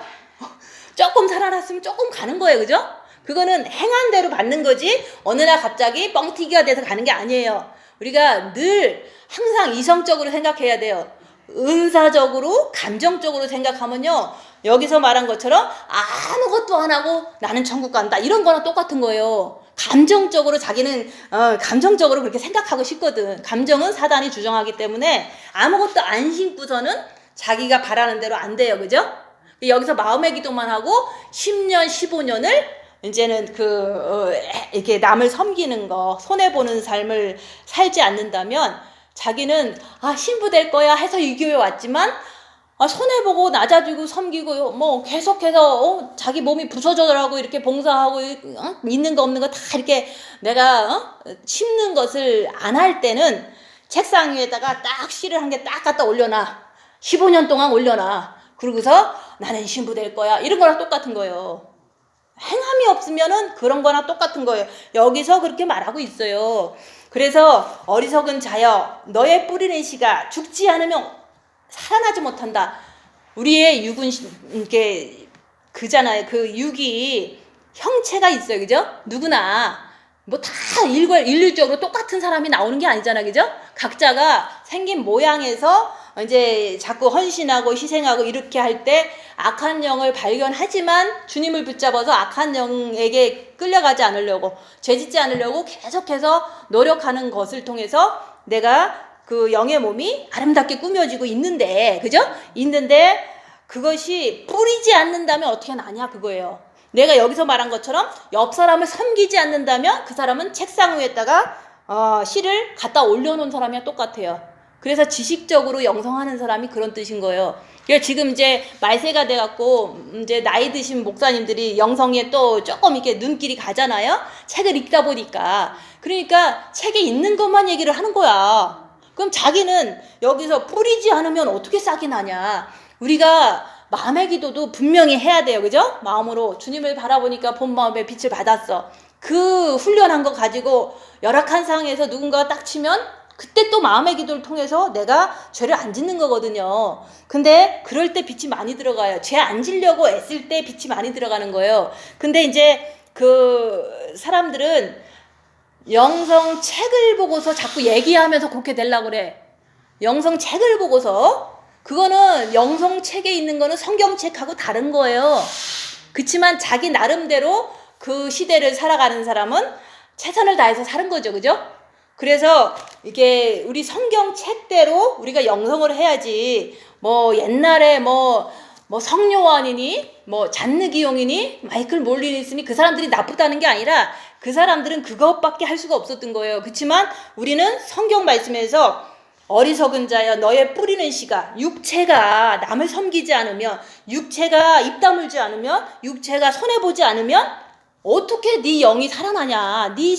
조금 살아났으면 조금 가는 거예요, 그죠? 그거는 행한 대로 받는 거지 어느 날 갑자기 뻥튀기가 돼서 가는 게 아니에요. 우리가 늘 항상 이성적으로 생각해야 돼요. 은사적으로, 감정적으로 생각하면요, 여기서 말한 것처럼 아무것도 안 하고 나는 천국 간다 이런 거랑 똑같은 거예요. 감정적으로 자기는 감정적으로 그렇게 생각하고 싶거든. 감정은 사단이 주정하기 때문에 아무것도 안 신고서는 자기가 바라는 대로 안 돼요, 그죠? 여기서 마음의 기도만 하고 10년, 15년을 이제는 이렇게 남을 섬기는 거, 손해보는 삶을 살지 않는다면 자기는 신부 될 거야 해서 이 교회 왔지만 손해보고 낮아지고 섬기고 뭐 계속해서 자기 몸이 부서져라고 이렇게 봉사하고 있는 거 없는 거 다 이렇게 내가 심는 것을 안 할 때는 책상 위에다가 딱 실을 한 개 딱 갖다 올려놔. 15년 동안 올려놔. 그러고서 나는 신부 될 거야. 이런 거랑 똑같은 거예요. 행함이 없으면은 그런 거나 똑같은 거예요. 여기서 그렇게 말하고 있어요. 그래서 어리석은 자여 너의 뿌리는 씨가 죽지 않으면 살아나지 못한다. 우리의 육은 이게 그잖아요. 그 육이 형체가 있어요, 그죠? 누구나 뭐 다 일률적으로 똑같은 사람이 나오는 게 아니잖아, 그죠? 각자가 생긴 모양에서 이제 자꾸 헌신하고 희생하고 이렇게 할 때 악한 영을 발견하지만 주님을 붙잡아서 악한 영에게 끌려가지 않으려고, 죄짓지 않으려고 계속해서 노력하는 것을 통해서 내가 그 영의 몸이 아름답게 꾸며지고 있는데, 그죠? 있는데 그것이 뿌리지 않는다면 어떻게 나냐 그거예요. 내가 여기서 말한 것처럼 옆 사람을 섬기지 않는다면 그 사람은 책상 위에다가 실을 갖다 올려놓은 사람이랑 똑같아요. 그래서 지식적으로 영성하는 사람이 그런 뜻인 거예요. 그러니까 지금 이제 말세가 돼갖고 이제 나이 드신 목사님들이 영성에 또 조금 이렇게 눈길이 가잖아요. 책을 읽다 보니까. 그러니까 책에 있는 것만 얘기를 하는 거야. 그럼 자기는 여기서 뿌리지 않으면 어떻게 싹이 나냐. 우리가 마음의 기도도 분명히 해야 돼요. 그죠? 마음으로 주님을 바라보니까 본 마음의 빛을 받았어. 그 훈련한 거 가지고 열악한 상황에서 누군가가 딱 치면 그때 또 마음의 기도를 통해서 내가 죄를 안 짓는 거거든요. 근데 그럴 때 빛이 많이 들어가요. 죄 안 지려고 애쓸 때 빛이 많이 들어가는 거예요. 근데 이제 그 사람들은 영성 책을 보고서 자꾸 얘기하면서 그렇게 되려고 그래. 영성 책을 보고서. 그거는 영성 책에 있는 거는 성경책하고 다른 거예요. 그치만 자기 나름대로 그 시대를 살아가는 사람은 최선을 다해서 사는 거죠. 그죠? 그래서 이게 우리 성경 책대로 우리가 영성을 해야지, 뭐 옛날에 뭐 성요한이니 뭐 잔느기용이니 마이클 몰린이 있으니 그 사람들이 나쁘다는 게 아니라 그 사람들은 그것밖에 할 수가 없었던 거예요. 그렇지만 우리는 성경 말씀에서 어리석은 자여 너의 뿌리는 씨가 육체가 남을 섬기지 않으면 육체가 입 다물지 않으면 육체가 손해보지 않으면 어떻게 네 영이 살아나냐 네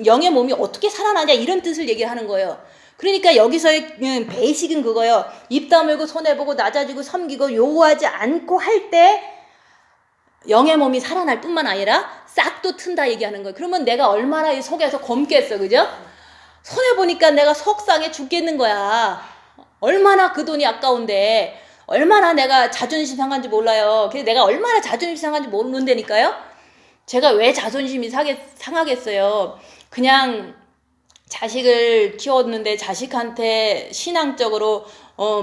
영의 몸이 어떻게 살아나냐 이런 뜻을 얘기하는 거예요. 그러니까 여기서의 베이식은 그거예요. 입 다물고 손해보고 낮아지고 섬기고 요구하지 않고 할 때 영의 몸이 살아날 뿐만 아니라 싹도 튼다 얘기하는 거예요. 그러면 내가 얼마나 이 속에서 곪겠어, 그죠? 손해보니까 내가 속상해 죽겠는 거야. 얼마나 그 돈이 아까운데 얼마나 내가 자존심 상한지 몰라요. 그래서 내가 얼마나 자존심 상한지 모르는데니까요. 제가 왜 자존심이 상하겠어요. 그냥 자식을 키웠는데 자식한테 신앙적으로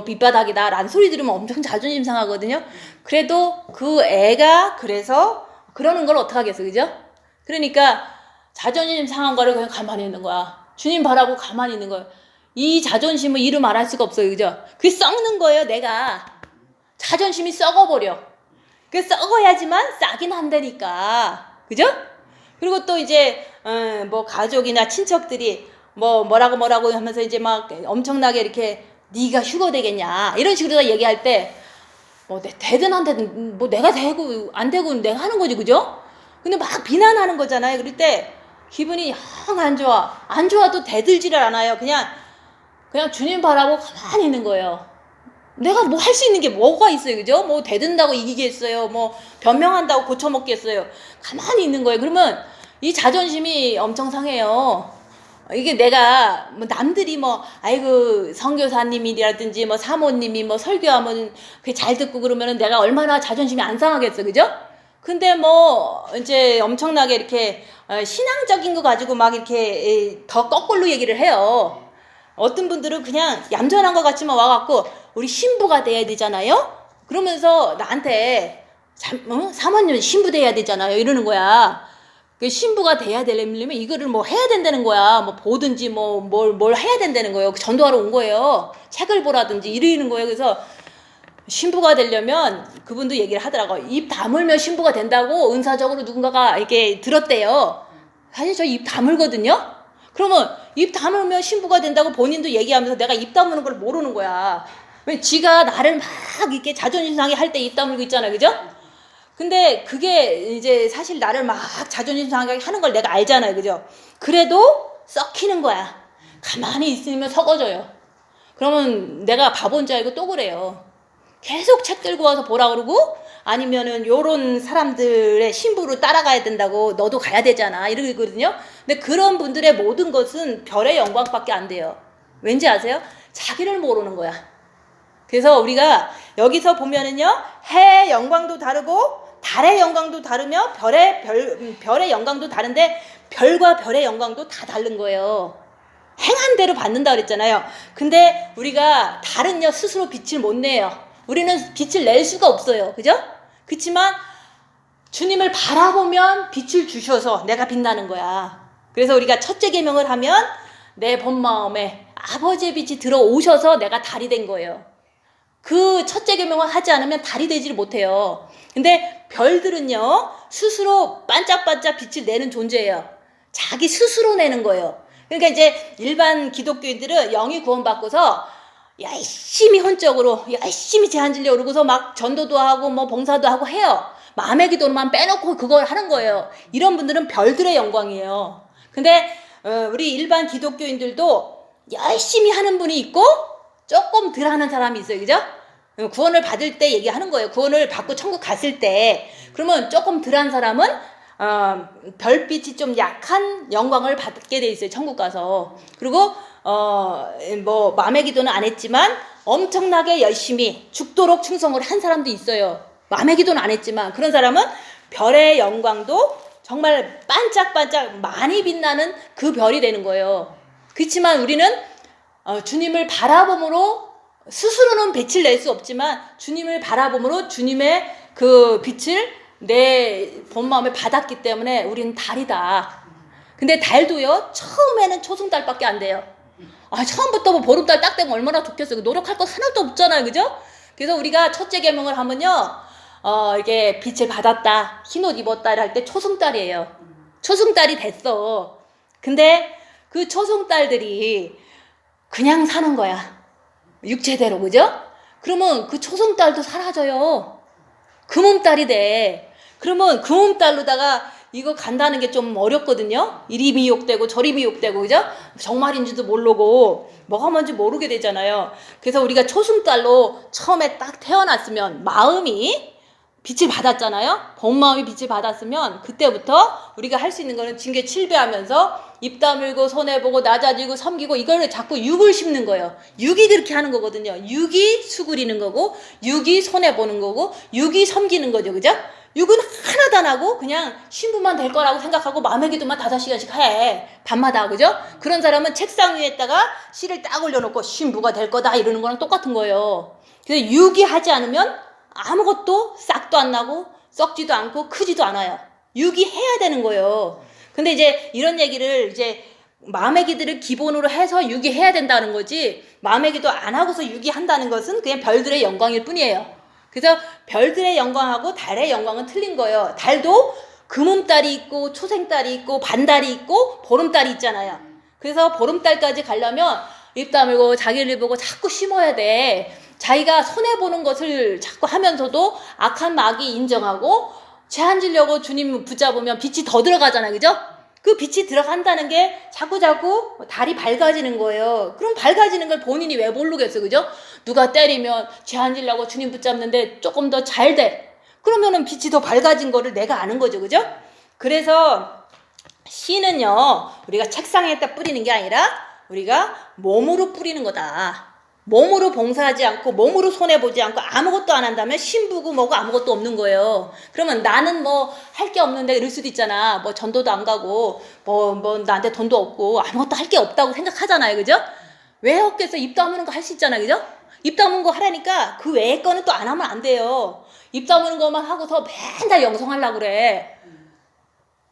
밑바닥이다 라는 소리 들으면 엄청 자존심 상하거든요. 그래도 그 애가 그래서 그러는 걸 어떡하겠어, 그죠? 그러니까 자존심 상한 거를 그냥 가만히 있는 거야. 주님 바라고 가만히 있는 거예요. 이 자존심을 이루 말할 수가 없어요, 그죠? 그게 썩는 거예요. 내가 자존심이 썩어버려. 그 썩어야지만 싸긴 한다니까, 그죠? 그리고 또 이제 뭐 가족이나 친척들이 뭐라고 하면서 이제 막 엄청나게 이렇게 네가 휴거 되겠냐 이런 식으로 얘기할 때 뭐 되든 안 되든 뭐 내가 되고 안 되고 내가 하는 거지, 그죠? 근데 막 비난하는 거잖아요. 그럴 때 기분이 영 안 좋아. 안 좋아도 대들지를 않아요. 그냥 주님 바라고 가만히 있는 거예요. 내가 뭐 할 수 있는 게 뭐가 있어요, 그죠? 뭐 대든다고 이기겠어요. 뭐 변명한다고 고쳐먹겠어요. 가만히 있는 거예요. 그러면 이 자존심이 엄청 상해요. 이게 내가 뭐 남들이 뭐 아이고 선교사님이라든지 뭐 사모님이 뭐 설교하면 그 잘 듣고 그러면은 내가 얼마나 자존심이 안 상하겠어, 그죠? 근데 뭐 이제 엄청나게 이렇게 신앙적인 거 가지고 막 이렇게 더 거꾸로 얘기를 해요. 어떤 분들은 그냥 얌전한 것 같지만 와갖고 우리 신부가 돼야 되잖아요. 그러면서 나한테 사모님 신부 돼야 되잖아요 이러는 거야. 그 신부가 돼야 되려면 이거를 뭐 해야 된다는 거야. 뭐 보든지 뭘 해야 된다는 거예요. 전도하러 온 거예요. 책을 보라든지 이러는 거예요. 그래서 신부가 되려면 그분도 얘기를 하더라고요. 입 다물면 신부가 된다고 은사적으로 누군가가 이렇게 들었대요. 사실 저 입 다물거든요. 그러면 입 다물면 신부가 된다고 본인도 얘기하면서 내가 입 다무는 걸 모르는 거야. 왜 지가 나를 막 이렇게 자존심 상해 할 때 입 다물고 있잖아요, 그죠? 근데 그게 이제 사실 나를 막 자존심 상하게 하는 걸 내가 알잖아요, 그죠? 그래도 썩히는 거야. 가만히 있으면 썩어져요. 그러면 내가 바본 줄 알고 또 그래요. 계속 책 들고 와서 보라 그러고 아니면은 요런 사람들의 신부로 따라가야 된다고 너도 가야 되잖아 이러거든요. 근데 그런 분들의 모든 것은 별의 영광밖에 안 돼요. 왠지 아세요? 자기를 모르는 거야. 그래서 우리가 여기서 보면은요, 해의 영광도 다르고 달의 영광도 다르며 별의 영광도 다른데 별과 별의 영광도 다 다른 거예요. 행한 대로 받는다 그랬잖아요. 근데 우리가 달은요 스스로 빛을 못 내요. 우리는 빛을 낼 수가 없어요, 그죠? 그렇지만 주님을 바라보면 빛을 주셔서 내가 빛나는 거야. 그래서 우리가 첫째 계명을 하면 내 본 마음에 아버지의 빛이 들어오셔서 내가 달이 된 거예요. 그 첫째 계명을 하지 않으면 달이 되지를 못해요. 근데 별들은요 스스로 반짝반짝 빛을 내는 존재예요. 자기 스스로 내는 거예요. 그러니까 이제 일반 기독교인들은 영이 구원받고서 열심히 혼적으로 열심히 제한질려 오르고서 막 전도도 하고 뭐 봉사도 하고 해요. 마음의 기도만 빼놓고 그걸 하는 거예요. 이런 분들은 별들의 영광이에요. 근데 우리 일반 기독교인들도 열심히 하는 분이 있고 조금 덜 하는 사람이 있어요, 그죠? 구원을 받을 때 얘기하는 거예요. 구원을 받고 천국 갔을 때 그러면 조금 덜 한 사람은 별빛이 좀 약한 영광을 받게 돼 있어요, 천국 가서. 그리고 뭐 마음의 기도는 안 했지만 엄청나게 열심히 죽도록 충성을 한 사람도 있어요. 마음의 기도는 안 했지만 그런 사람은 별의 영광도 정말 반짝반짝 많이 빛나는 그 별이 되는 거예요. 그렇지만 우리는 주님을 바라봄으로 스스로는 빛을 낼 수 없지만 주님을 바라봄으로 주님의 그 빛을 내 본마음에 받았기 때문에 우리는 달이다. 근데 달도요 처음에는 초승달밖에 안 돼요. 처음부터 뭐 보름달 딱 되면 얼마나 좋겠어요. 노력할 거 하나도 없잖아요, 그죠? 그래서 우리가 첫째 계명을 하면요 이게 빛을 받았다, 흰옷 입었다 할 때 초승달이에요. 초승달이 됐어. 근데 그 초승달들이 그냥 사는 거야. 육체대로, 그죠? 그러면 그 초승달도 사라져요. 금음달이 돼. 그러면 금음달로다가 이거 간다는 게 좀 어렵거든요. 이리 미혹되고 저리 미혹되고, 그죠? 정말인지도 모르고 뭐가 뭔지 모르게 되잖아요. 그래서 우리가 초승달로 처음에 딱 태어났으면 마음이 빛을 받았잖아요. 본 마음이 빛을 받았으면 그때부터 우리가 할 수 있는 거는 징계 칠배하면서 입 다물고 손해보고 낮아지고 섬기고 이걸 자꾸 육을 심는 거예요. 육이 그렇게 하는 거거든요. 육이 수그리는 거고 육이 손해보는 거고 육이 섬기는 거죠. 그죠? 육은 하나도 안 하고 그냥 신부만 될 거라고 생각하고 마음의 기도만 5시간씩 해. 밤마다. 그죠? 그런 사람은 책상 위에다가 실을 딱 올려놓고 신부가 될 거다 이러는 거랑 똑같은 거예요. 그래서 육이 하지 않으면 아무것도 싹도 안 나고 썩지도 않고 크지도 않아요. 육이 해야 되는 거예요. 근데 이제 이런 얘기를 이제 마음의 기도를 기본으로 해서 육이 해야 된다는 거지, 마음의 기도 안 하고서 육이 한다는 것은 그냥 별들의 영광일 뿐이에요. 그래서 별들의 영광하고 달의 영광은 틀린 거예요. 달도 금음달이 있고 초생달이 있고 반달이 있고 보름달이 있잖아요. 그래서 보름달까지 가려면 입 다물고 자기를 보고 자꾸 심어야 돼. 자기가 손해보는 것을 자꾸 하면서도 악한 마귀 인정하고 죄안 지려고 주님 붙잡으면 빛이 더 들어가잖아요. 그죠? 그 빛이 들어간다는 게 자꾸자꾸 달이 밝아지는 거예요. 그럼 밝아지는 걸 본인이 왜 모르겠어. 그죠? 누가 때리면 죄안 지려고 주님 붙잡는데 조금 더 잘 돼. 그러면은 빛이 더 밝아진 거를 내가 아는 거죠. 그죠? 그래서 씨는요, 우리가 책상에다 뿌리는 게 아니라 우리가 몸으로 뿌리는 거다. 몸으로 봉사하지 않고 몸으로 손해보지 않고 아무것도 안 한다면 신부고 뭐고 아무것도 없는 거예요. 그러면 나는 뭐 할 게 없는데 이럴 수도 있잖아. 뭐 전도도 안 가고 뭐 나한테 돈도 없고 아무것도 할 게 없다고 생각하잖아요. 그죠? 왜 없겠어? 입 다무는 거 할 수 있잖아. 그죠? 입 다무는 거 하라니까 그 외의 거는 또 안 하면 안 돼요. 입 다무는 것만 하고서 맨날 영성하려고 그래.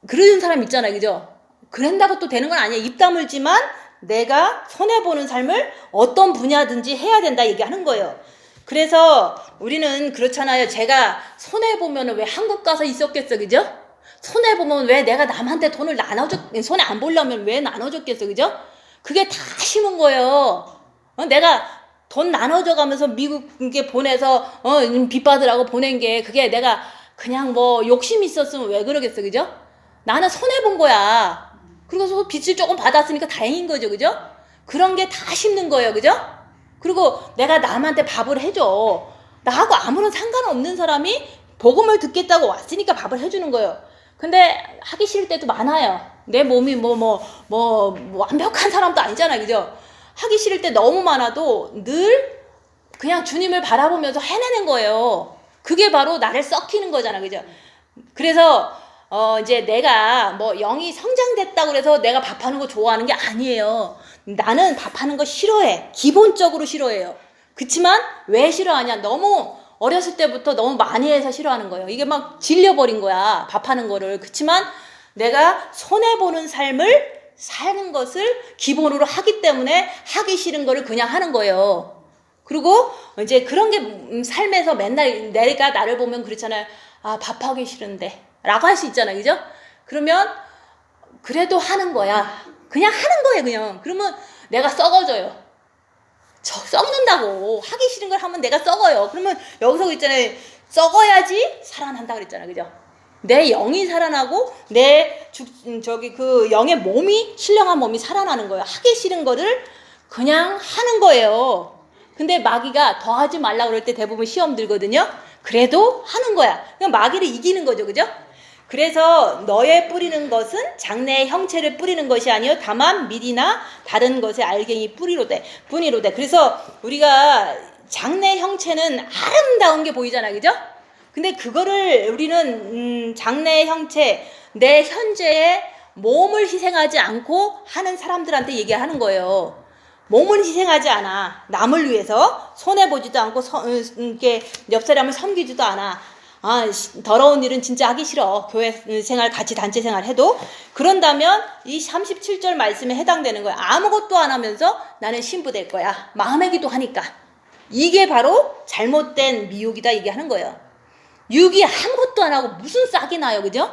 그러는 사람 있잖아요. 그죠? 그런다고 또 되는 건 아니에요. 입 다물지만 내가 손해보는 삶을 어떤 분야든지 해야 된다 얘기하는 거예요. 그래서 우리는 그렇잖아요. 제가 손해보면 왜 한국 가서 있었겠어. 그죠? 손해보면 왜 내가 남한테 돈을 손해 안 보려면 왜 나눠줬겠어. 그죠? 그게 다 심은 거예요. 내가 돈 나눠줘 가면서 미국에 보내서 빚 받으라고 보낸 게 그게 내가 그냥 뭐 욕심 있었으면 왜 그러겠어. 그죠? 나는 손해본 거야. 그리고 빚을 조금 받았으니까 다행인 거죠. 그죠? 그런 게 다 심는 거예요. 그죠? 그리고 내가 남한테 밥을 해줘. 나하고 아무런 상관없는 사람이 복음을 듣겠다고 왔으니까 밥을 해주는 거예요. 근데 하기 싫을 때도 많아요. 내 몸이 완벽한 사람도 아니잖아요. 그죠? 하기 싫을 때 너무 많아도 늘 그냥 주님을 바라보면서 해내는 거예요. 그게 바로 나를 썩히는 거잖아. 그죠? 그래서 이제 내가 뭐 영이 성장됐다고 그래서 내가 밥하는 거 좋아하는 게 아니에요. 나는 밥하는 거 싫어해. 기본적으로 싫어해요. 그치만 왜 싫어하냐? 너무 어렸을 때부터 너무 많이 해서 싫어하는 거예요. 이게 막 질려버린 거야. 밥하는 거를. 그치만 내가 손해보는 삶을 사는 것을 기본으로 하기 때문에 하기 싫은 거를 그냥 하는 거예요. 그리고 이제 그런 게 삶에서 맨날 내가 나를 보면 그렇잖아요. 아, 밥하기 싫은데 라고 할 수 있잖아요. 그죠? 그러면 그래도 하는 거야. 그냥 하는 거예요. 그냥. 그러면 내가 썩어져요. 썩는다고. 하기 싫은 걸 하면 내가 썩어요. 그러면 여기서 있잖아요. 썩어야지 살아난다 그랬잖아요. 그죠? 내 영이 살아나고 그 영의 몸이, 신령한 몸이 살아나는 거예요. 하기 싫은 거를 그냥 하는 거예요. 근데 마귀가 더 하지 말라 그럴 때 대부분 시험 들거든요. 그래도 하는 거야. 그냥 마귀를 이기는 거죠. 그죠? 그래서 너의 뿌리는 것은 장래의 형체를 뿌리는 것이 아니요 다만 밀이나 다른 것의 알갱이 뿌리로되. 그래서 우리가 장래 형체는 아름다운 게 보이잖아요. 그죠? 근데 그거를 우리는 장래의 형체, 내 현재의 몸을 희생하지 않고 하는 사람들한테 얘기하는 거예요. 몸을 희생하지 않아. 남을 위해서 손해보지도 않고 이렇게 옆 사람을 섬기지도 않아. 아, 더러운 일은 진짜 하기 싫어. 교회 생활, 같이 단체 생활 해도. 그런다면 이 37절 말씀에 해당되는 거야. 아무것도 안 하면서 나는 신부 될 거야. 마음의 기도 하니까. 이게 바로 잘못된 미혹이다 얘기하는 거예요. 육이 아무것도 안 하고 무슨 싹이 나요. 그죠?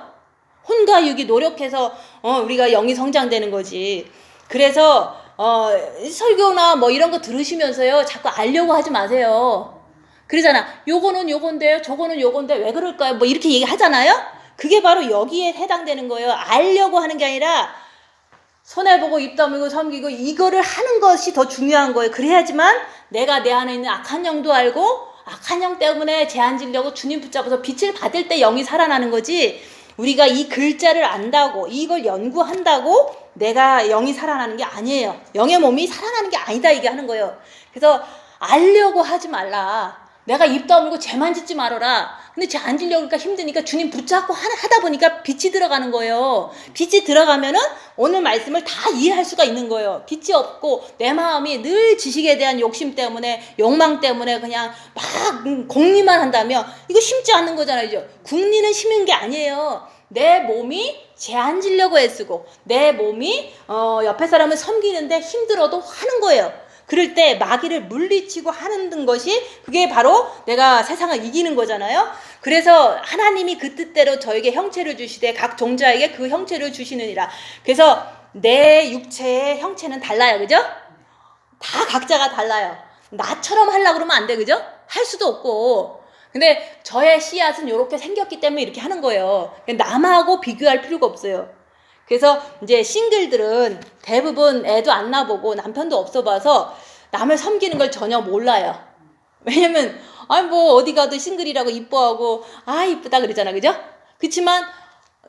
혼과 육이 노력해서 우리가 영이 성장되는 거지. 그래서 설교나 뭐 이런 거 들으시면서요 자꾸 알려고 하지 마세요. 그러잖아. 요거는 요건데요, 저거는 요건데 왜 그럴까요? 뭐 이렇게 얘기하잖아요. 그게 바로 여기에 해당되는 거예요. 알려고 하는 게 아니라 손해보고 입 다물고 섬기고 이거를 하는 것이 더 중요한 거예요. 그래야지만 내가 내 안에 있는 악한 영도 알고 악한 영 때문에 제한지려고 주님 붙잡아서 빛을 받을 때 영이 살아나는 거지, 우리가 이 글자를 안다고 이걸 연구한다고 내가 영이 살아나는 게 아니에요. 영의 몸이 살아나는 게 아니다 이게 하는 거예요. 그래서 알려고 하지 말라. 내가 입 다물고 죄만 짓지 말아라. 근데 죄 안 지려고 그러니까 힘드니까 주님 붙잡고 하다 보니까 빛이 들어가는 거예요. 빛이 들어가면은 오늘 말씀을 다 이해할 수가 있는 거예요. 빛이 없고 내 마음이 늘 지식에 대한 욕심 때문에 욕망 때문에 그냥 막 공리만 한다면 이거 심지 않는 거잖아요. 궁리는 심은 게 아니에요. 내 몸이 죄 안 지려고 애쓰고 내 몸이 옆에 사람을 섬기는데 힘들어도 하는 거예요. 그럴 때 마귀를 물리치고 하는 것이 그게 바로 내가 세상을 이기는 거잖아요. 그래서 하나님이 그 뜻대로 저에게 형체를 주시되 각 종자에게 그 형체를 주시느니라. 그래서 내 육체의 형체는 달라요. 그죠? 다 각자가 달라요. 나처럼 하려고 그러면 안 돼. 그죠? 할 수도 없고. 근데 저의 씨앗은 이렇게 생겼기 때문에 이렇게 하는 거예요. 남하고 비교할 필요가 없어요. 그래서 이제 싱글들은 대부분 애도 안 낳아보고 남편도 없어봐서 남을 섬기는 걸 전혀 몰라요. 왜냐면 뭐 어디 가도 싱글이라고 이뻐하고 이쁘다 그러잖아. 그죠? 그렇지만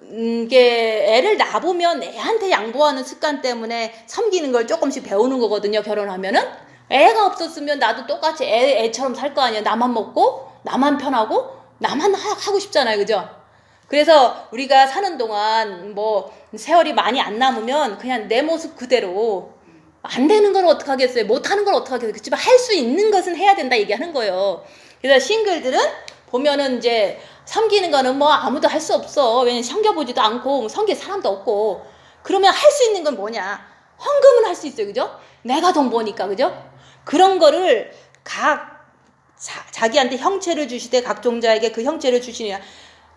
이게 애를 낳아보면 애한테 양보하는 습관 때문에 섬기는 걸 조금씩 배우는 거거든요. 결혼하면은 애가 없었으면 나도 똑같이 애처럼 살 거 아니야. 나만 먹고 나만 편하고 나만 하고 싶잖아요. 그죠? 그래서 우리가 사는 동안 뭐 세월이 많이 안 남으면 그냥 내 모습 그대로, 안 되는 걸 어떡하겠어요. 못하는 걸 어떡하겠어요. 그렇지만 할 수 있는 것은 해야 된다 얘기하는 거예요. 그래서 싱글들은 보면은 이제 섬기는 거는 뭐 아무도 할 수 없어. 왜냐면 섬겨보지도 않고 섬길 사람도 없고. 그러면 할 수 있는 건 뭐냐? 헌금은 할 수 있어요. 그죠? 내가 돈 버니까. 그죠? 그런 거를 자기한테 형체를 주시되 각 종자에게 그 형체를 주시느냐.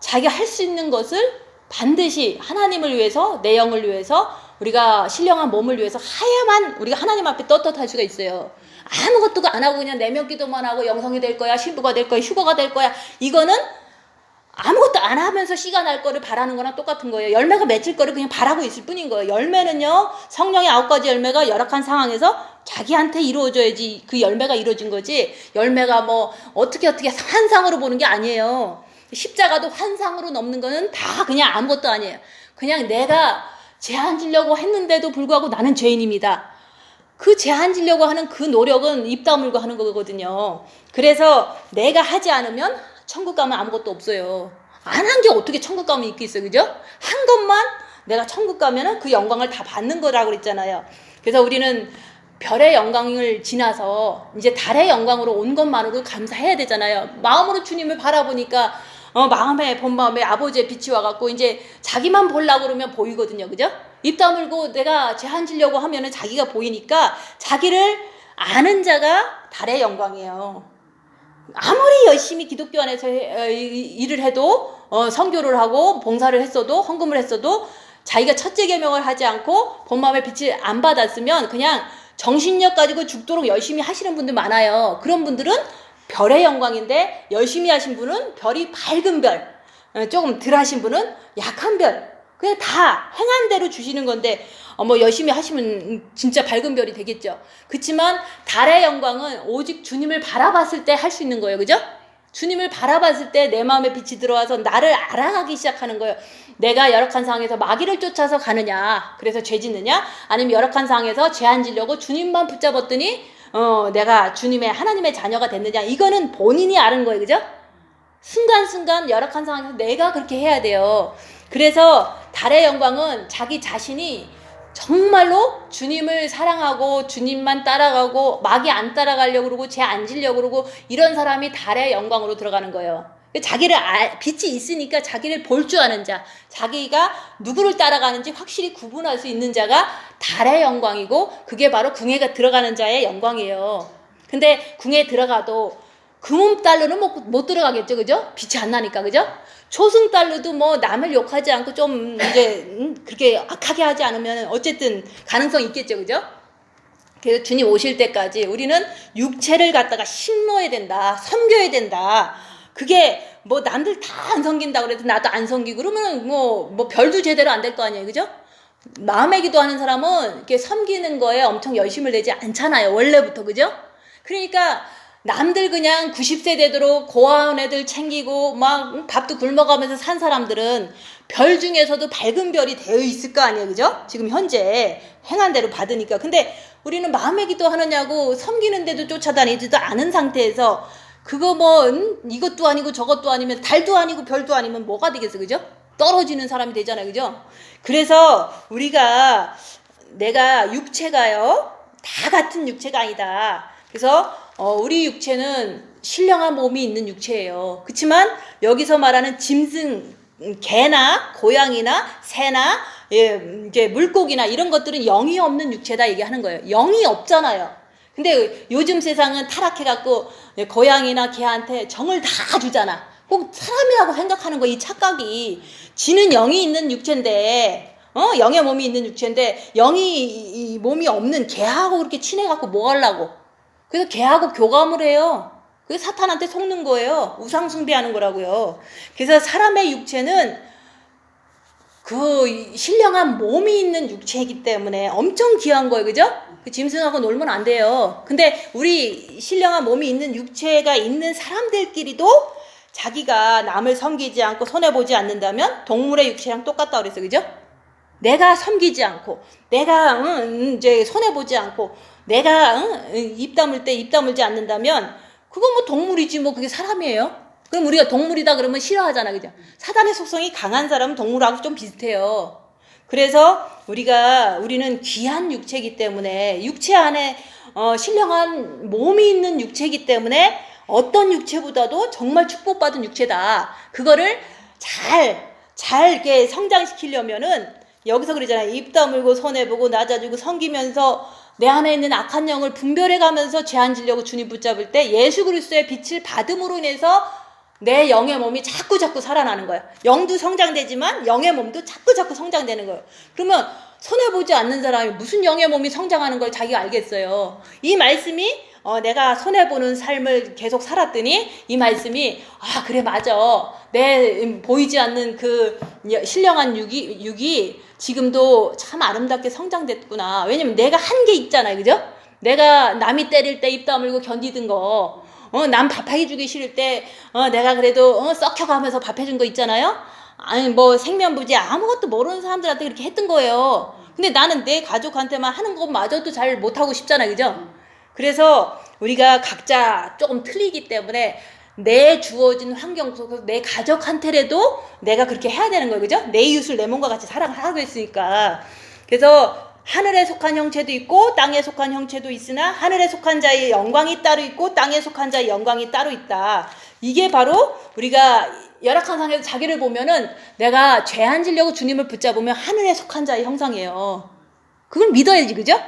자기가 할 수 있는 것을 반드시 하나님을 위해서, 내 영을 위해서, 우리가 신령한 몸을 위해서 해야만 우리가 하나님 앞에 떳떳할 수가 있어요. 아무것도 안 하고 그냥 내면 기도만 하고 영성이 될 거야, 신부가 될 거야, 휴거가 될 거야. 이거는 아무것도 안 하면서 씨가 날 거를 바라는 거랑 똑같은 거예요. 열매가 맺힐 거를 그냥 바라고 있을 뿐인 거예요. 열매는요, 성령의 9가지 열매가 열악한 상황에서 자기한테 이루어져야지 그 열매가 이루어진 거지, 열매가 뭐 어떻게 환상으로 보는 게 아니에요. 십자가도 환상으로 넘는 거는 다 그냥 아무것도 아니에요. 그냥 내가 죄 안 지려고 했는데도 불구하고 나는 죄인입니다. 그 죄 안 지려고 하는 그 노력은 입 다물고 하는 거거든요. 그래서 내가 하지 않으면 천국 가면 아무것도 없어요. 안 한 게 어떻게 천국 가면 있겠어요. 그죠? 한 것만 내가 천국 가면은 그 영광을 다 받는 거라고 그랬잖아요. 그래서 우리는 별의 영광을 지나서 이제 달의 영광으로 온 것만으로 감사해야 되잖아요. 마음으로 주님을 바라보니까 본 마음에 아버지의 빛이 와갖고 이제 자기만 보려고 그러면 보이거든요. 그죠? 입 다물고 내가 죄 안 지려고 하면은 자기가 보이니까 자기를 아는 자가 달의 영광이에요. 아무리 열심히 기독교 안에서 일을 해도 선교를 하고 봉사를 했어도 헌금을 했어도 자기가 첫째 계명을 하지 않고 본 마음의 빛을 안 받았으면 그냥 정신력 가지고 죽도록 열심히 하시는 분들 많아요. 그런 분들은 별의 영광인데 열심히 하신 분은 별이 밝은 별, 조금 덜 하신 분은 약한 별, 그냥 다 행한 대로 주시는 건데 뭐 열심히 하시면 진짜 밝은 별이 되겠죠. 그렇지만 달의 영광은 오직 주님을 바라봤을 때 할 수 있는 거예요. 그죠? 주님을 바라봤을 때 내 마음에 빛이 들어와서 나를 알아가기 시작하는 거예요. 내가 열악한 상황에서 마귀를 쫓아서 가느냐, 그래서 죄 짓느냐, 아니면 열악한 상황에서 죄 안 지려고 주님만 붙잡았더니 내가 주님의 하나님의 자녀가 됐느냐, 이거는 본인이 아는 거예요. 그죠? 순간순간 열악한 상황에서 내가 그렇게 해야 돼요. 그래서 달의 영광은 자기 자신이 정말로 주님을 사랑하고 주님만 따라가고 마귀 안 따라가려고 그러고 죄 안 지려고 그러고 이런 사람이 달의 영광으로 들어가는 거예요. 자기를 빛이 있으니까 자기를 볼 줄 아는 자, 자기가 누구를 따라가는지 확실히 구분할 수 있는 자가 달의 영광이고, 그게 바로 궁예가 들어가는 자의 영광이에요. 근데 궁에 들어가도 금음달로는 못 들어가겠죠. 그죠? 빛이 안 나니까. 그죠? 초승달로도 뭐 남을 욕하지 않고 좀 이제 그렇게 악하게 하지 않으면 어쨌든 가능성이 있겠죠. 그죠? 그래서 주님 오실 때까지 우리는 육체를 갖다가 심어야 된다. 섬겨야 된다. 그게 뭐 남들 다 안 섬긴다 그래도 나도 안 섬기고 그러면 뭐 별도 제대로 안 될 거 아니에요. 그죠? 마음의 기도하는 사람은 이렇게 섬기는 거에 엄청 열심을 내지 않잖아요. 원래부터. 그죠? 그러니까 남들 그냥 90세 되도록 고아원 애들 챙기고 막 밥도 굶어가면서 산 사람들은 별 중에서도 밝은 별이 되어 있을 거 아니에요. 그죠? 지금 현재 행한 대로 받으니까. 근데 우리는 마음의 기도 하느냐고 섬기는데도 쫓아다니지도 않은 상태에서 그거 뭐 이것도 아니고 저것도 아니면 달도 아니고 별도 아니면 뭐가 되겠어. 그죠? 떨어지는 사람이 되잖아요. 그죠? 그래서 우리가 내가 육체가요 다 같은 육체가 아니다. 그래서 우리 육체는 신령한 몸이 있는 육체예요. 그렇지만 여기서 말하는 짐승, 개나 고양이나 새나 이제 물고기나 이런 것들은 영이 없는 육체다 얘기하는 거예요. 영이 없잖아요. 근데 요즘 세상은 타락해갖고 고양이나 개한테 정을 다 주잖아. 꼭 사람이라고 생각하는 거 이 착각이. 지는 영이 있는 육체인데 영의 몸이 있는 육체인데 영이 이 몸이 없는 개하고 그렇게 친해갖고 뭐 하려고. 그래서 개하고 교감을 해요. 그게 사탄한테 속는 거예요. 우상숭배하는 거라고요. 그래서 사람의 육체는 그 신령한 몸이 있는 육체이기 때문에 엄청 귀한 거예요. 그죠? 그 짐승하고 놀면 안 돼요. 근데 우리 신령한 몸이 있는 육체가 있는 사람들끼리도 자기가 남을 섬기지 않고 손해보지 않는다면 동물의 육체랑 똑같다 그랬어요. 그죠? 내가 섬기지 않고 내가 이제 손해보지 않고 내가 입 다물 때 입 다물지 않는다면 그거 뭐 동물이지 뭐 그게 사람이에요. 그럼 우리가 동물이다 그러면 싫어하잖아. 그죠? 사단의 속성이 강한 사람은 동물하고 좀 비슷해요. 그래서 우리는 귀한 육체이기 때문에 육체 안에 신령한 몸이 있는 육체이기 때문에 어떤 육체보다도 정말 축복받은 육체다. 그거를 잘 이렇게 성장시키려면은 여기서 그러잖아요. 입 다물고 손해보고 낮아지고 섬기면서 내 안에 있는 악한 영을 분별해가면서 죄 안 지려고 주님 붙잡을 때 예수 그리스도의 빛을 받음으로 인해서 내 영의 몸이 자꾸 살아나는 거예요. 영도 성장되지만 영의 몸도 자꾸 성장되는 거예요. 그러면 손해보지 않는 사람이 무슨 영의 몸이 성장하는 걸 자기가 알겠어요. 이 말씀이 내가 손해보는 삶을 계속 살았더니 이 말씀이 그래 맞아. 내 보이지 않는 그 신령한 육이 지금도 참 아름답게 성장됐구나. 왜냐면 내가 한 게 있잖아요. 그죠? 내가 남이 때릴 때 입 다물고 견디던 거 남 밥 해주기 싫을 때 내가 그래도 썩혀가면서 밥 해준 거 있잖아요. 아니 뭐 생면부지 아무것도 모르는 사람들한테 그렇게 했던 거예요. 근데 나는 내 가족한테만 하는 것마저도 잘 못하고 싶잖아요. 그죠? 그래서 우리가 각자 조금 틀리기 때문에 내 주어진 환경 속에서 내 가족한테라도 내가 그렇게 해야 되는 거예요. 그죠? 내 이웃을 내 몸과 같이 사랑하고 있으니까. 그래서 하늘에 속한 형체도 있고 땅에 속한 형체도 있으나 하늘에 속한 자의 영광이 따로 있고 땅에 속한 자의 영광이 따로 있다. 이게 바로 우리가 열악한 상황에서 자기를 보면은 내가 죄 안 지려고 주님을 붙잡으면 하늘에 속한 자의 형상이에요. 그걸 믿어야지. 그죠?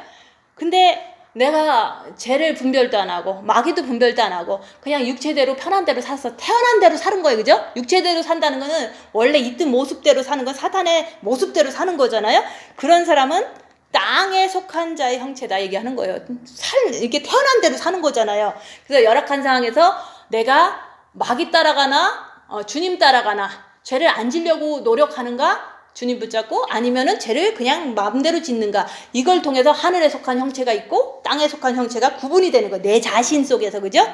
근데 내가 죄를 분별도 안 하고 마귀도 분별도 안 하고 그냥 육체대로 편한 대로 살았어. 태어난 대로 사는 거예요. 그죠? 육체대로 산다는 거는 원래 있던 모습대로 사는 건 사탄의 모습대로 사는 거잖아요. 그런 사람은 땅에 속한 자의 형체다 얘기하는 거예요. 이렇게 태어난 대로 사는 거잖아요. 그래서 열악한 상황에서 내가 마귀 따라가나 주님 따라가나 죄를 안 지려고 노력하는가 주님 붙잡고 아니면은 죄를 그냥 마음대로 짓는가 이걸 통해서 하늘에 속한 형체가 있고 땅에 속한 형체가 구분이 되는 거예요. 내 자신 속에서. 그죠?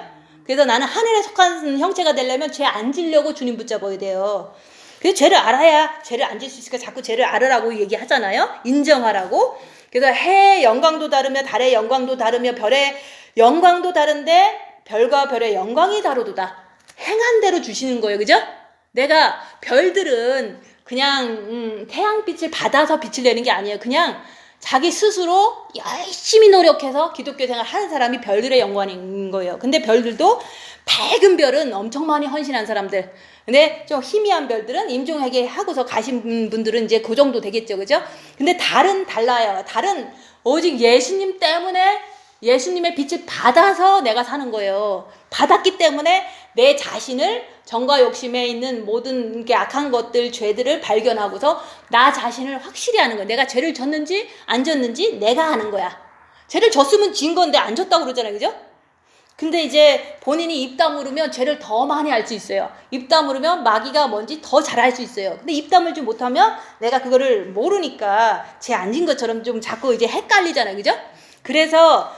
그래서 나는 하늘에 속한 형체가 되려면 죄 안 지려고 주님 붙잡아야 돼요. 그래서 죄를 알아야 죄를 안 질 수 있으니까 자꾸 죄를 알으라고 얘기하잖아요. 인정하라고. 그래서 해의 영광도 다르며 달의 영광도 다르며 별의 영광도 다른데 별과 별의 영광이 다르도다. 행한 대로 주시는 거예요. 그죠? 내가 별들은 그냥 태양빛을 받아서 빛을 내는 게 아니에요. 그냥 자기 스스로 열심히 노력해서 기독교 생활 하는 사람이 별들의 영광인 거예요. 근데 별들도 밝은 별은 엄청 많이 헌신한 사람들. 근데 좀 희미한 별들은 임종하게 하고서 가신 분들은 이제 그 정도 되겠죠. 그죠? 근데 달은 달라요. 달은 오직 예수님 때문에 예수님의 빛을 받아서 내가 사는 거예요. 받았기 때문에 내 자신을 정과 욕심에 있는 모든 게 악한 것들, 죄들을 발견하고서 나 자신을 확실히 아는 거야. 내가 죄를 졌는지 안 졌는지 내가 아는 거야. 죄를 졌으면 진 건데 안 졌다고 그러잖아요. 그죠? 근데 이제 본인이 입 다물으면 죄를 더 많이 알 수 있어요. 입 다물으면 마귀가 뭔지 더 잘 알 수 있어요. 근데 입 다물지 못하면 내가 그거를 모르니까 죄 안 진 것처럼 좀 자꾸 이제 헷갈리잖아요. 그죠? 그래서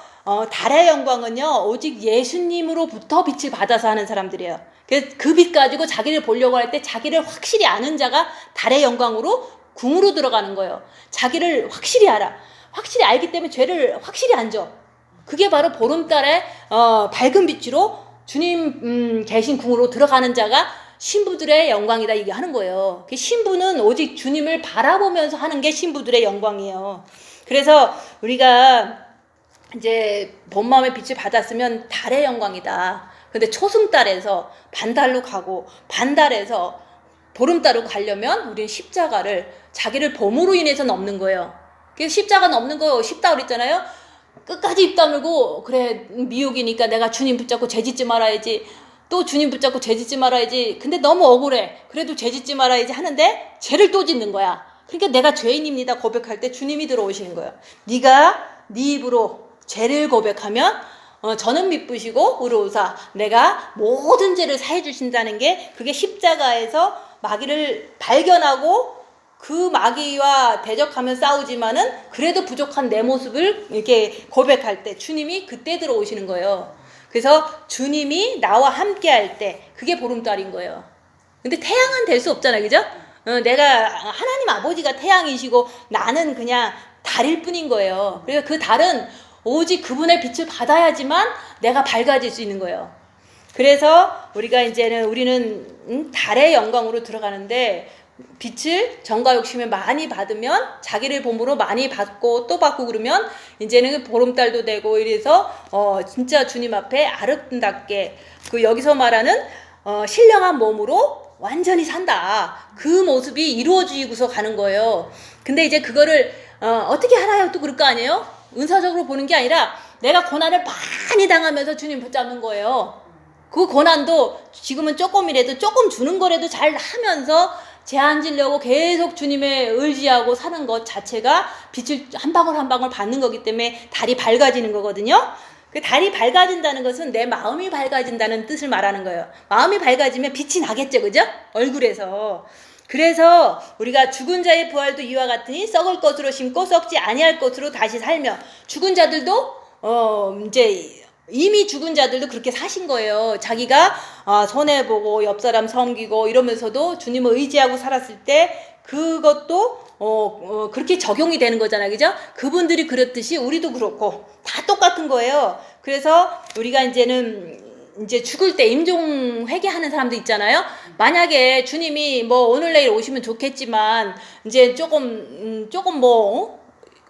달의 영광은요, 오직 예수님으로부터 빛을 받아서 하는 사람들이에요. 그 빛 가지고 자기를 보려고 할 때 자기를 확실히 아는 자가 달의 영광으로 궁으로 들어가는 거예요. 자기를 확실히 알아. 확실히 알기 때문에 죄를 확실히 안 져. 그게 바로 보름달의 밝은 빛으로 주님 계신 궁으로 들어가는 자가 신부들의 영광이다 이게 하는 거예요. 신부는 오직 주님을 바라보면서 하는 게 신부들의 영광이에요. 그래서 우리가 이제 본 마음의 빛을 받았으면 달의 영광이다. 근데 초승달에서 반달로 가고 반달에서 보름달로 가려면 우리는 십자가를 자기를 범으로 인해서 넘는 거예요. 그래서 십자가 넘는 거 쉽다고 그랬잖아요. 끝까지 입 다물고 그래 미혹이니까 내가 주님 붙잡고 죄짓지 말아야지. 또 주님 붙잡고 죄짓지 말아야지. 근데 너무 억울해. 그래도 죄짓지 말아야지 하는데 죄를 또 짓는 거야. 그러니까 내가 죄인입니다 고백할 때 주님이 들어오시는 거예요. 네가 네 입으로 죄를 고백하면 저는 미쁘시고 의로우사 내가 모든 죄를 사해 주신다는 게 그게 십자가에서 마귀를 발견하고 그 마귀와 대적하며 싸우지만은 그래도 부족한 내 모습을 이렇게 고백할 때 주님이 그때 들어오시는 거예요. 그래서 주님이 나와 함께 할 때 그게 보름달인 거예요. 근데 태양은 될 수 없잖아요. 그죠? 내가 하나님 아버지가 태양이시고 나는 그냥 달일 뿐인 거예요. 그래서 그 달은 오직 그분의 빛을 받아야지만 내가 밝아질 수 있는 거예요. 그래서 우리는 달의 영광으로 들어가는데 빛을 정과 욕심을 많이 받으면 자기를 본보로 많이 받고 또 받고 그러면 이제는 보름달도 되고 이래서 진짜 주님 앞에 아름답게 그 여기서 말하는 신령한 몸으로 완전히 산다. 그 모습이 이루어지고서 가는 거예요. 근데 이제 그거를 어떻게 알아요? 또 그럴 거 아니에요? 은사적으로 보는 게 아니라 내가 고난을 많이 당하면서 주님 붙잡는 거예요. 그 고난도 지금은 조금이라도 조금 주는 거라도 잘 하면서 제한 지려고 계속 주님의 의지하고 사는 것 자체가 빛을 한 방울 한 방울 받는 거기 때문에 달이 밝아지는 거거든요. 그 달이 밝아진다는 것은 내 마음이 밝아진다는 뜻을 말하는 거예요. 마음이 밝아지면 빛이 나겠죠, 그죠? 얼굴에서. 그래서 우리가 죽은 자의 부활도 이와 같으니 썩을 것으로 심고 썩지 아니할 것으로 다시 살며 죽은 자들도 이제 이미 죽은 자들도 그렇게 사신 거예요. 자기가 손해보고 옆 사람 섬기고 이러면서도 주님을 의지하고 살았을 때 그것도 그렇게 적용이 되는 거잖아요. 그죠? 그분들이 그렇듯이 우리도 그렇고 다 똑같은 거예요. 그래서 우리가 이제 죽을 때 임종 회개하는 사람도 있잖아요. 만약에 주님이 뭐 오늘 내일 오시면 좋겠지만 이제 조금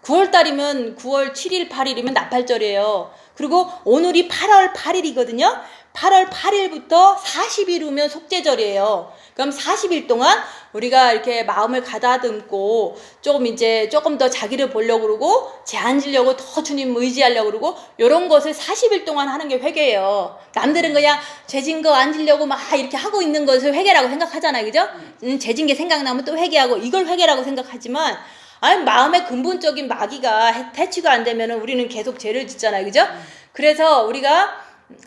9월달이면 9월 7일 8일이면 나팔절이에요. 그리고 오늘이 8월 8일이거든요. 8월 8일부터 40일 후면 속죄절이에요. 그럼 40일 동안 우리가 이렇게 마음을 가다듬고 조금 더 자기를 보려고 그러고 제한 지려고 더 주님 의지하려고 그러고 요런 것을 40일 동안 하는 게 회개예요. 남들은 그냥 죄진 거 안 지려고 막 이렇게 하고 있는 것을 회개라고 생각하잖아요. 그죠? 죄진 게 생각나면 또 회개하고 이걸 회개라고 생각하지만 마음의 근본적인 마귀가 퇴치가 안 되면은 우리는 계속 죄를 짓잖아요. 그죠? 그래서 우리가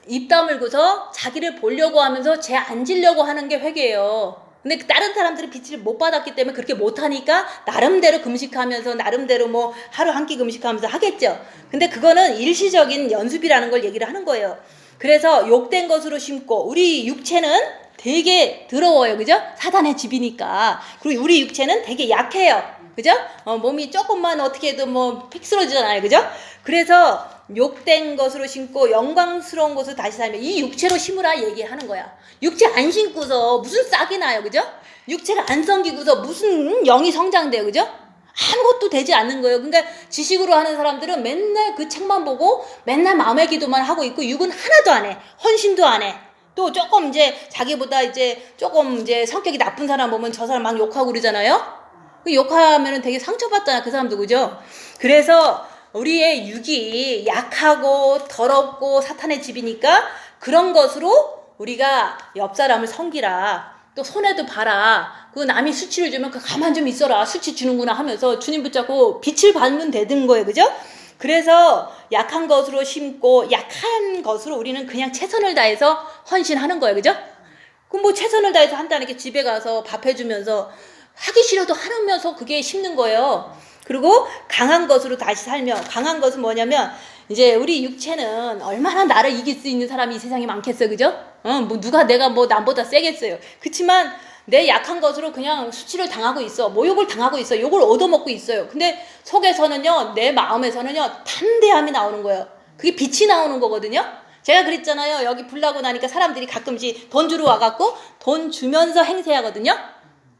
입 다물고서 자기를 보려고 하면서 죄 안 지려고 하는 게 회개예요. 근데 다른 사람들이 빛을 못 받았기 때문에 그렇게 못하니까 나름대로 금식하면서 나름대로 뭐 하루 한 끼 금식하면서 하겠죠. 근데 그거는 일시적인 연습이라는 걸 얘기를 하는 거예요. 그래서 욕된 것으로 심고 우리 육체는 되게 더러워요. 그죠? 사단의 집이니까. 그리고 우리 육체는 되게 약해요. 그죠? 몸이 조금만 어떻게 해도 뭐 픽 쓰러지잖아요. 그죠? 그래서 욕된 것으로 심고 영광스러운 것으로 다시 살면 이 육체로 심으라 얘기하는 거야. 육체 안 심고서 무슨 싹이 나요. 그죠? 육체가 안 성기고서 무슨 영이 성장돼요. 그죠? 아무것도 되지 않는 거예요. 그러니까 지식으로 하는 사람들은 맨날 그 책만 보고 맨날 마음의 기도만 하고 있고 육은 하나도 안 해. 헌신도 안 해. 또 조금 이제 자기보다 조금 성격이 나쁜 사람 보면 저 사람 막 욕하고 그러잖아요. 그 욕하면은 되게 상처받잖아, 그 사람도. 그죠? 그래서 우리의 육이 약하고 더럽고 사탄의 집이니까 그런 것으로 우리가 옆 사람을 섬기라. 또 손해도 봐라. 그 남이 수치를 주면 그 가만 좀 있어라. 수치 주는구나 하면서 주님 붙잡고 빛을 받으면 되는 거예요. 그죠? 그래서 약한 것으로 심고 약한 것으로 우리는 그냥 최선을 다해서 헌신하는 거예요. 그죠? 그럼 뭐 최선을 다해서 한다는 게 집에 가서 밥 해주면서 하기 싫어도 하면서 그게 심는 거예요. 그리고 강한 것으로 다시 살며, 강한 것은 뭐냐면 이제 우리 육체는 얼마나 나를 이길 수 있는 사람이 이 세상에 많겠어. 그죠? 뭐 누가 내가 뭐 남보다 세겠어요. 그렇지만 내 약한 것으로 그냥 수치를 당하고 있어. 모욕을 당하고 있어. 욕을 얻어먹고 있어요. 근데 속에서는요, 내 마음에서는요, 담대함이 나오는 거예요. 그게 빛이 나오는 거거든요. 제가 그랬잖아요. 여기 불 나고 나니까 사람들이 가끔씩 돈 주러 와갖고 돈 주면서 행세하거든요.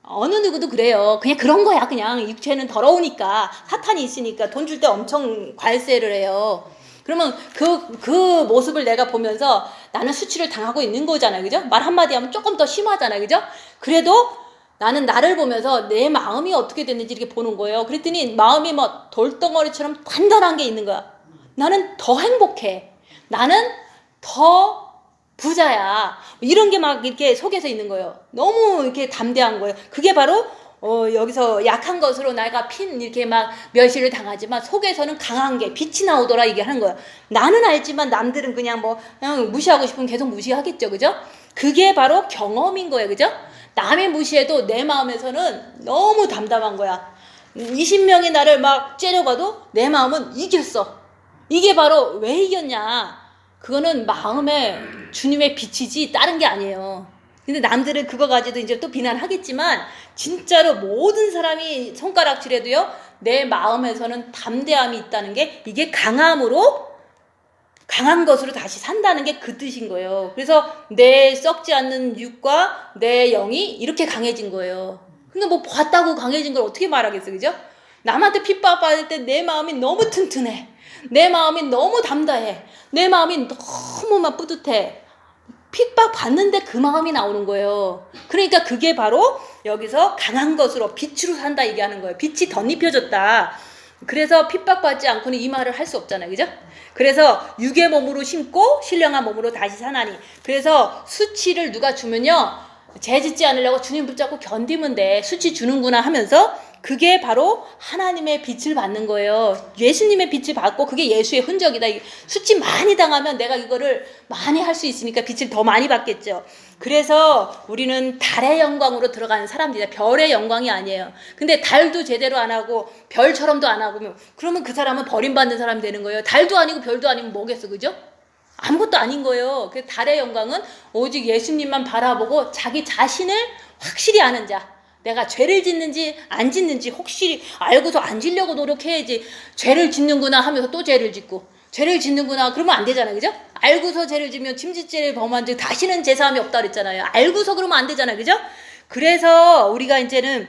어느 누구도 그래요. 그냥 그런 거야. 그냥 육체는 더러우니까, 사탄이 있으니까 돈 줄 때 엄청 관세를 해요. 그러면 그 모습을 내가 보면서 나는 수치를 당하고 있는 거잖아요. 그죠? 말 한마디 하면 조금 더 심하잖아요. 그죠? 그래도 나는 나를 보면서 내 마음이 어떻게 됐는지 이렇게 보는 거예요. 그랬더니 마음이 막 돌덩어리처럼 단단한 게 있는 거야. 나는 더 행복해. 나는 더 부자야. 이런 게 막 이렇게 속에서 있는 거예요. 너무 이렇게 담대한 거예요. 그게 바로 여기서 약한 것으로 내가 이렇게 막 멸시를 당하지만 속에서는 강한 게 빛이 나오더라 이게 하는 거예요. 나는 알지만 남들은 그냥 그냥 무시하고 싶으면 계속 무시하겠죠. 그죠? 그게 바로 경험인 거예요. 그죠? 남이 무시해도 내 마음에서는 너무 담담한 거야. 20명이 나를 막 째려봐도 내 마음은 이겼어. 이게 바로 왜 이겼냐? 그거는 마음에 주님의 빛이지 다른 게 아니에요. 근데 남들은 그거 가지고 이제 또 비난하겠지만 진짜로 모든 사람이 손가락질해도요, 내 마음에서는 담대함이 있다는 게, 이게 강함으로, 강한 것으로 다시 산다는 게 그 뜻인 거예요. 그래서 내 썩지 않는 육과 내 영이 이렇게 강해진 거예요. 근데 뭐 봤다고 강해진 걸 어떻게 말하겠어. 그죠? 남한테 핍박받을 때 내 마음이 너무 튼튼해. 내 마음이 너무 담대해. 내 마음이 너무 막 뿌듯해. 핍박 받는데 그 마음이 나오는 거예요. 그러니까 그게 바로 여기서 강한 것으로 빛으로 산다 얘기하는 거예요. 빛이 덧입혀졌다. 그래서 핍박받지 않고는 이 말을 할 수 없잖아요. 그죠? 그래서 육의 몸으로 심고 신령한 몸으로 다시 사나니. 그래서 수치를 누가 주면요, 죄짓지 않으려고 주님 붙잡고 견디면 돼. 수치 주는구나 하면서 그게 바로 하나님의 빛을 받는 거예요. 예수님의 빛을 받고 그게 예수의 흔적이다. 수치 많이 당하면 내가 이거를 많이 할 수 있으니까 빛을 더 많이 받겠죠. 그래서 우리는 달의 영광으로 들어가는 사람들이다. 별의 영광이 아니에요. 근데 달도 제대로 안 하고 별처럼도 안 하고 그러면 그 사람은 버림받는 사람이 되는 거예요. 달도 아니고 별도 아니면 뭐겠어. 그죠? 아무것도 아닌 거예요. 그 달의 영광은 오직 예수님만 바라보고 자기 자신을 확실히 아는 자. 내가 죄를 짓는지 안 짓는지 혹시 알고서 안 짓려고 노력해야지. 죄를 짓는구나 하면서 또 죄를 짓고, 죄를 짓는구나 그러면 안 되잖아요. 그죠? 알고서 죄를 지면 침짓죄를 범한 즉 다시는 제사함이 없다 그랬잖아요. 알고서 그러면 안 되잖아요. 그죠? 그래서 우리가 이제는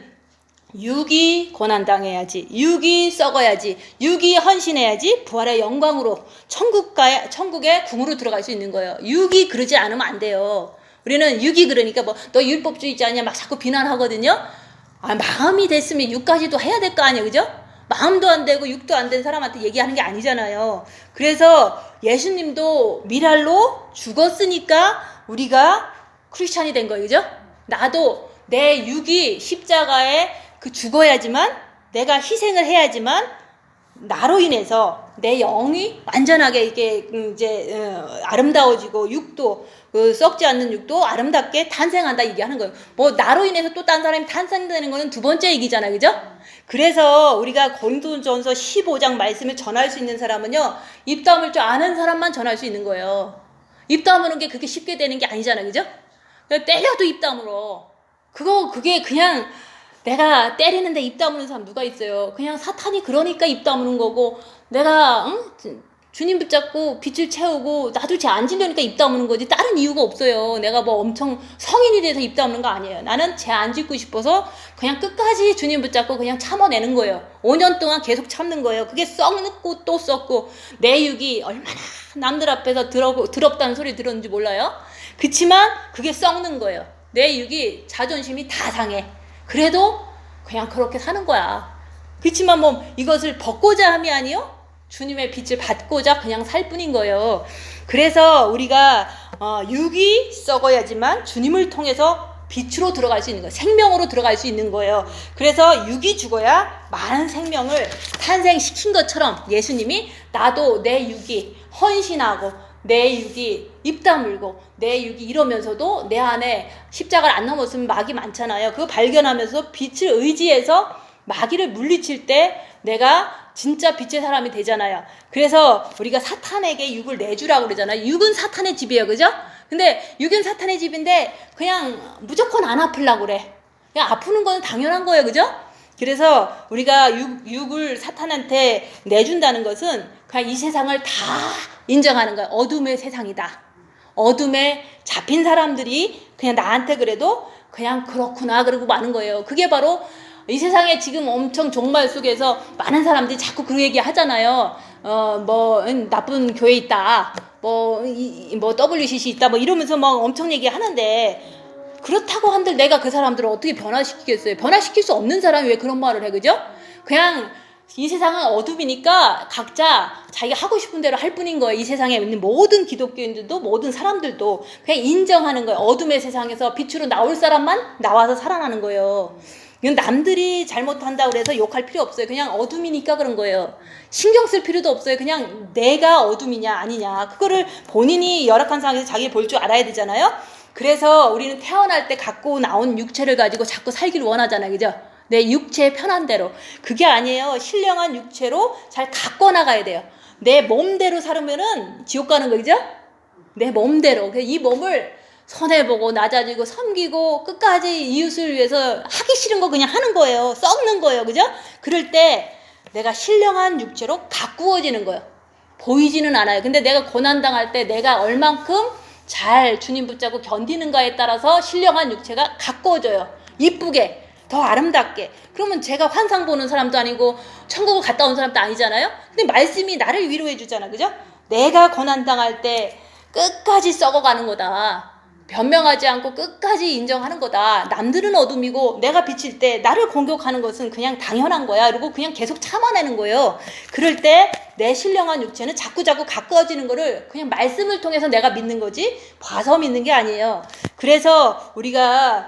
육이 고난당해야지, 육이 썩어야지, 육이 헌신해야지 부활의 영광으로 천국의 궁으로 들어갈 수 있는 거예요. 육이 그러지 않으면 안 돼요. 우리는 육이 그러니까 너 율법주의지 않냐 막 자꾸 비난하거든요. 마음이 됐으면 육까지도 해야 될 거 아니에요. 그죠? 마음도 안 되고 육도 안 된 사람한테 얘기하는 게 아니잖아요. 그래서 예수님도 미랄로 죽었으니까 우리가 크리스찬이 된 거예요. 그죠? 나도 내 육이 십자가에 죽어야지만, 내가 희생을 해야지만 나로 인해서 내 영이 완전하게 이게 아름다워지고 육도 썩지 않는 육도 아름답게 탄생한다 이게 하는 거예요. 나로 인해서 또 딴 사람이 탄생되는 거는 두 번째 얘기잖아요. 그죠? 그래서 우리가 고린도전서 15장 말씀을 전할 수 있는 사람은요, 입 다물 줄 아는 사람만 전할 수 있는 거예요. 입 다무는 게 그렇게 쉽게 되는 게 아니잖아요. 그죠? 때려도 입 다물어. 그게 그냥 내가 때리는데 입 다무는 사람 누가 있어요? 그냥 사탄이 그러니까 입 다무는 거고, 내가 주님 붙잡고 빛을 채우고 나도 죄 안 지려니까 입 다무는 거지 다른 이유가 없어요. 내가 엄청 성인이 돼서 입 다무는 거 아니에요. 나는 죄 안 짓고 싶어서 그냥 끝까지 주님 붙잡고 그냥 참아내는 거예요. 5년 동안 계속 참는 거예요. 그게 썩고 또 썩고 내 육이 얼마나 남들 앞에서 더럽다는 소리 들었는지 몰라요. 그치만 그게 썩는 거예요. 내 육이 자존심이 다 상해. 그래도 그냥 그렇게 사는 거야. 그렇지만 이것을 벗고자 함이 아니요, 주님의 빛을 받고자 그냥 살 뿐인 거예요. 그래서 우리가 육이 썩어야지만 주님을 통해서 빛으로 들어갈 수 있는 거예요. 생명으로 들어갈 수 있는 거예요. 그래서 육이 죽어야 많은 생명을 탄생시킨 것처럼 예수님이 나도 내 육이 헌신하고 내 육이 입 다물고 내 육이 이러면서도 내 안에 십자가를 안 넘었으면 마귀 많잖아요. 그거 발견하면서 빛을 의지해서 마귀를 물리칠 때 내가 진짜 빛의 사람이 되잖아요. 그래서 우리가 사탄에게 육을 내주라고 그러잖아요. 육은 사탄의 집이에요. 그죠? 근데 육은 사탄의 집인데 그냥 무조건 안 아프려고 그래. 그냥 아프는 건 당연한 거예요. 그죠? 그래서 우리가 육을 사탄한테 내준다는 것은 그냥 이 세상을 다 인정하는 거예요. 어둠의 세상이다. 어둠에 잡힌 사람들이 그냥 나한테 그래도 그냥 그렇구나 그러고 마는 거예요. 그게 바로 이 세상에 지금 엄청 종말 속에서 많은 사람들이 자꾸 그 얘기 하잖아요. 나쁜 교회 있다. WCC 있다. 이러면서 막 엄청 얘기하는데, 그렇다고 한들 내가 그 사람들을 어떻게 변화시키겠어요? 변화시킬 수 없는 사람이 왜 그런 말을 해, 그죠? 그냥 이 세상은 어둠이니까 각자 자기가 하고 싶은 대로 할 뿐인 거예요. 이 세상에 있는 모든 기독교인들도 모든 사람들도 그냥 인정하는 거예요. 어둠의 세상에서 빛으로 나올 사람만 나와서 살아나는 거예요. 이건 남들이 잘못한다고 그래서 욕할 필요 없어요. 그냥 어둠이니까 그런 거예요. 신경 쓸 필요도 없어요. 그냥 내가 어둠이냐 아니냐 그거를 본인이 열악한 상황에서 자기 볼 줄 알아야 되잖아요. 그래서 우리는 태어날 때 갖고 나온 육체를 가지고 자꾸 살기를 원하잖아요. 그죠? 내 육체의 편한 대로. 그게 아니에요. 신령한 육체로 잘 갖고 나가야 돼요. 내 몸대로 살으면은 지옥 가는 거, 그죠? 내 몸대로. 이 몸을 손해보고 낮아지고 섬기고 끝까지 이웃을 위해서 하기 싫은 거 그냥 하는 거예요. 썩는 거예요. 그죠? 그럴 때 내가 신령한 육체로 가꾸어지는 거예요. 보이지는 않아요. 근데 내가 고난당할 때 내가 얼만큼 잘 주님 붙잡고 견디는가에 따라서 신령한 육체가 가꾸어져요. 이쁘게, 더 아름답게. 그러면 제가 환상 보는 사람도 아니고 천국을 갔다 온 사람도 아니잖아요. 근데 말씀이 나를 위로해 주잖아. 그죠? 내가 고난당할 때 끝까지 썩어가는 거다. 변명하지 않고 끝까지 인정하는 거다. 남들은 어둠이고 내가 비칠 때 나를 공격하는 것은 그냥 당연한 거야. 그리고 그냥 계속 참아내는 거예요. 그럴 때 내 신령한 육체는 자꾸자꾸 가까워지는 거를 그냥 말씀을 통해서 내가 믿는 거지 봐서 믿는 게 아니에요. 그래서 우리가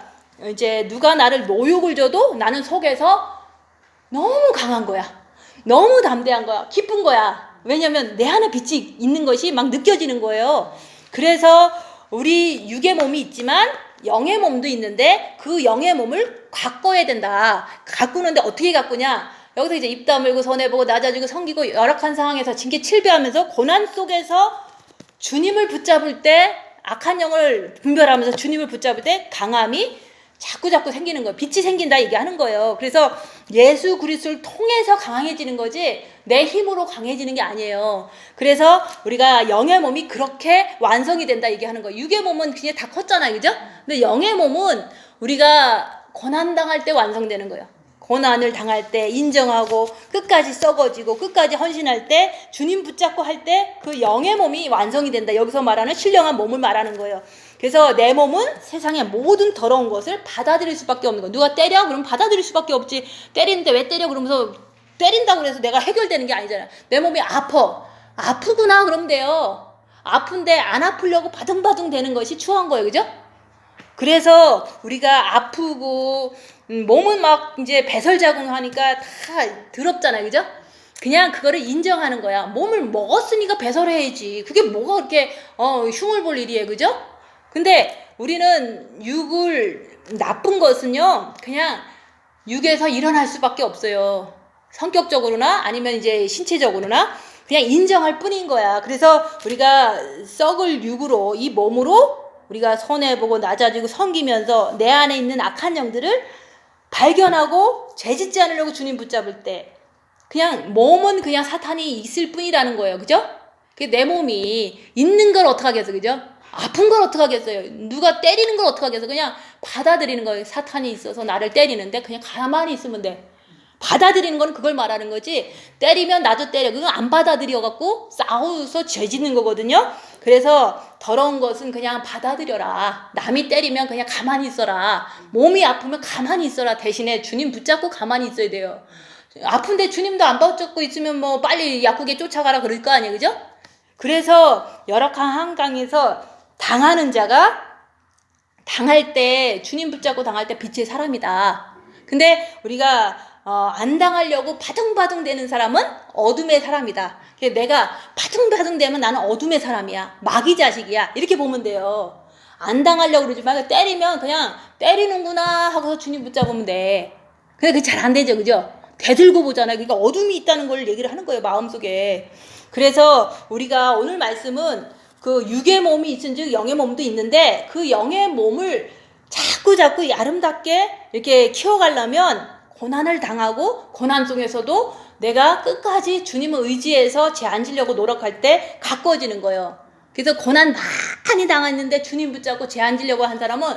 이제 누가 나를 모욕을 줘도 나는 속에서 너무 강한 거야. 너무 담대한 거야. 기쁜 거야. 왜냐면 내 안에 빛이 있는 것이 막 느껴지는 거예요. 그래서 우리 육의 몸이 있지만 영의 몸도 있는데 그 영의 몸을 가꿔야 된다. 가꾸는데 어떻게 가꾸냐? 여기서 이제 입 다물고 손해보고 낮아지고 섬기고 열악한 상황에서 징계 칠배하면서 고난 속에서 주님을 붙잡을 때 악한 영을 분별하면서 주님을 붙잡을 때 강함이 자꾸 생기는 거예요. 빛이 생긴다 얘기하는 거예요. 그래서 예수 그리스도를 통해서 강해지는 거지 내 힘으로 강해지는 게 아니에요. 그래서 우리가 영의 몸이 그렇게 완성이 된다 얘기하는 거예요. 육의 몸은 그냥 다 컸잖아요. 그죠? 근데 영의 몸은 우리가 고난당할 때 완성되는 거예요. 고난을 당할 때 인정하고 끝까지 썩어지고 끝까지 헌신할 때 주님 붙잡고 할 때 그 영의 몸이 완성이 된다. 여기서 말하는 신령한 몸을 말하는 거예요. 그래서 내 몸은 세상의 모든 더러운 것을 받아들일 수밖에 없는 거예요. 누가 때려? 그럼 받아들일 수밖에 없지. 때리는데 왜 때려? 그러면서 때린다고 해서 내가 해결되는 게 아니잖아요. 내 몸이 아프구나 그러면 돼요. 아픈데 안 아프려고 바둥바둥 되는 것이 추한 거예요. 그죠? 그래서 우리가 아프고 몸은 막 이제 배설자궁하니까 다 더럽잖아요. 그죠? 그냥 그거를 인정하는 거야. 몸을 먹었으니까 배설해야지. 그게 뭐가 그렇게 흉을 볼 일이에요. 그죠? 근데 우리는 육을 나쁜 것은요. 그냥 육에서 일어날 수밖에 없어요. 성격적으로나 아니면 이제 신체적으로나 그냥 인정할 뿐인 거야. 그래서 우리가 썩을 육으로 이 몸으로 우리가 손해보고 낮아지고 섬기면서 내 안에 있는 악한 영들을 발견하고 죄짓지 않으려고 주님 붙잡을 때 그냥 몸은 그냥 사탄이 있을 뿐이라는 거예요. 그죠? 내 몸이 있는 걸 어떡하겠어. 그죠? 아픈 걸 어떡하겠어요. 누가 때리는 걸 어떡하겠어. 그냥 받아들이는 거예요. 사탄이 있어서 나를 때리는데 그냥 가만히 있으면 돼. 받아들이는 건 그걸 말하는 거지. 때리면 나도 때려. 그건 안 받아들여갖고 싸워서 죄짓는 거거든요. 그래서 더러운 것은 그냥 받아들여라. 남이 때리면 그냥 가만히 있어라. 몸이 아프면 가만히 있어라. 대신에 주님 붙잡고 가만히 있어야 돼요. 아픈데 주님도 안 붙잡고 있으면 뭐 빨리 약국에 쫓아가라 그럴 거 아니에요. 그죠? 그래서 열악한 한강에서 당하는 자가 당할 때, 주님 붙잡고 당할 때 빛의 사람이다. 근데 우리가 안 당하려고 바둥바둥 되는 사람은 어둠의 사람이다. 내가 바둥바둥 되면 나는 어둠의 사람이야. 마귀 자식이야. 이렇게 보면 돼요. 안 당하려고 그러지 말고 때리면 그냥 때리는구나 하고서 주님 붙잡으면 돼. 근데 그게 잘 안 되죠. 그죠? 대들고 보잖아요. 그러니까 어둠이 있다는 걸 얘기를 하는 거예요. 마음속에. 그래서 우리가 오늘 말씀은 그 육의 몸이 있은즉 영의 몸도 있는데 그 영의 몸을 자꾸 아름답게 이렇게 키워가려면 고난을 당하고 고난 속에서도 내가 끝까지 주님을 의지해서 제안지려고 노력할 때 가꿔지는 거예요. 그래서 고난 많이 당했는데 주님 붙잡고 제안지려고 한 사람은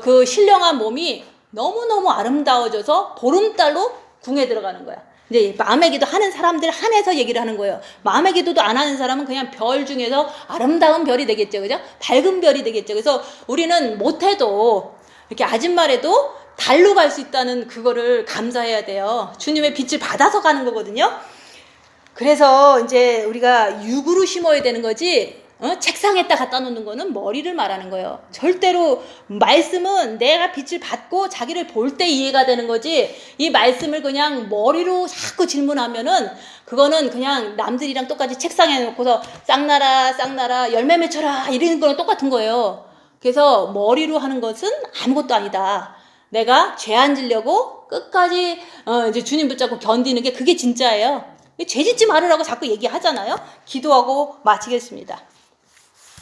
그 신령한 몸이 너무너무 아름다워져서 보름달로 궁에 들어가는 거야. 이제 마음의 기도 하는 사람들 한해서 얘기를 하는 거예요. 마음의 기도도 안 하는 사람은 그냥 별 중에서 아름다운 별이 되겠죠. 그죠? 밝은 별이 되겠죠. 그래서 우리는 못해도 이렇게 아줌마래도 달로 갈 수 있다는 그거를 감사해야 돼요. 주님의 빛을 받아서 가는 거거든요. 그래서 이제 우리가 육으로 심어야 되는 거지, 책상에다 갖다 놓는 거는 머리를 말하는 거예요. 절대로 말씀은 내가 빛을 받고 자기를 볼 때 이해가 되는 거지, 이 말씀을 그냥 머리로 자꾸 질문하면은 그거는 그냥 남들이랑 똑같이 책상에 놓고서 쌍나라 열매 맺혀라 이러는 거랑 똑같은 거예요. 그래서 머리로 하는 것은 아무것도 아니다. 내가 죄 안 지려고 끝까지 이제 주님 붙잡고 견디는 게 그게 진짜예요. 죄 짓지 말으라고 자꾸 얘기하잖아요. 기도하고 마치겠습니다.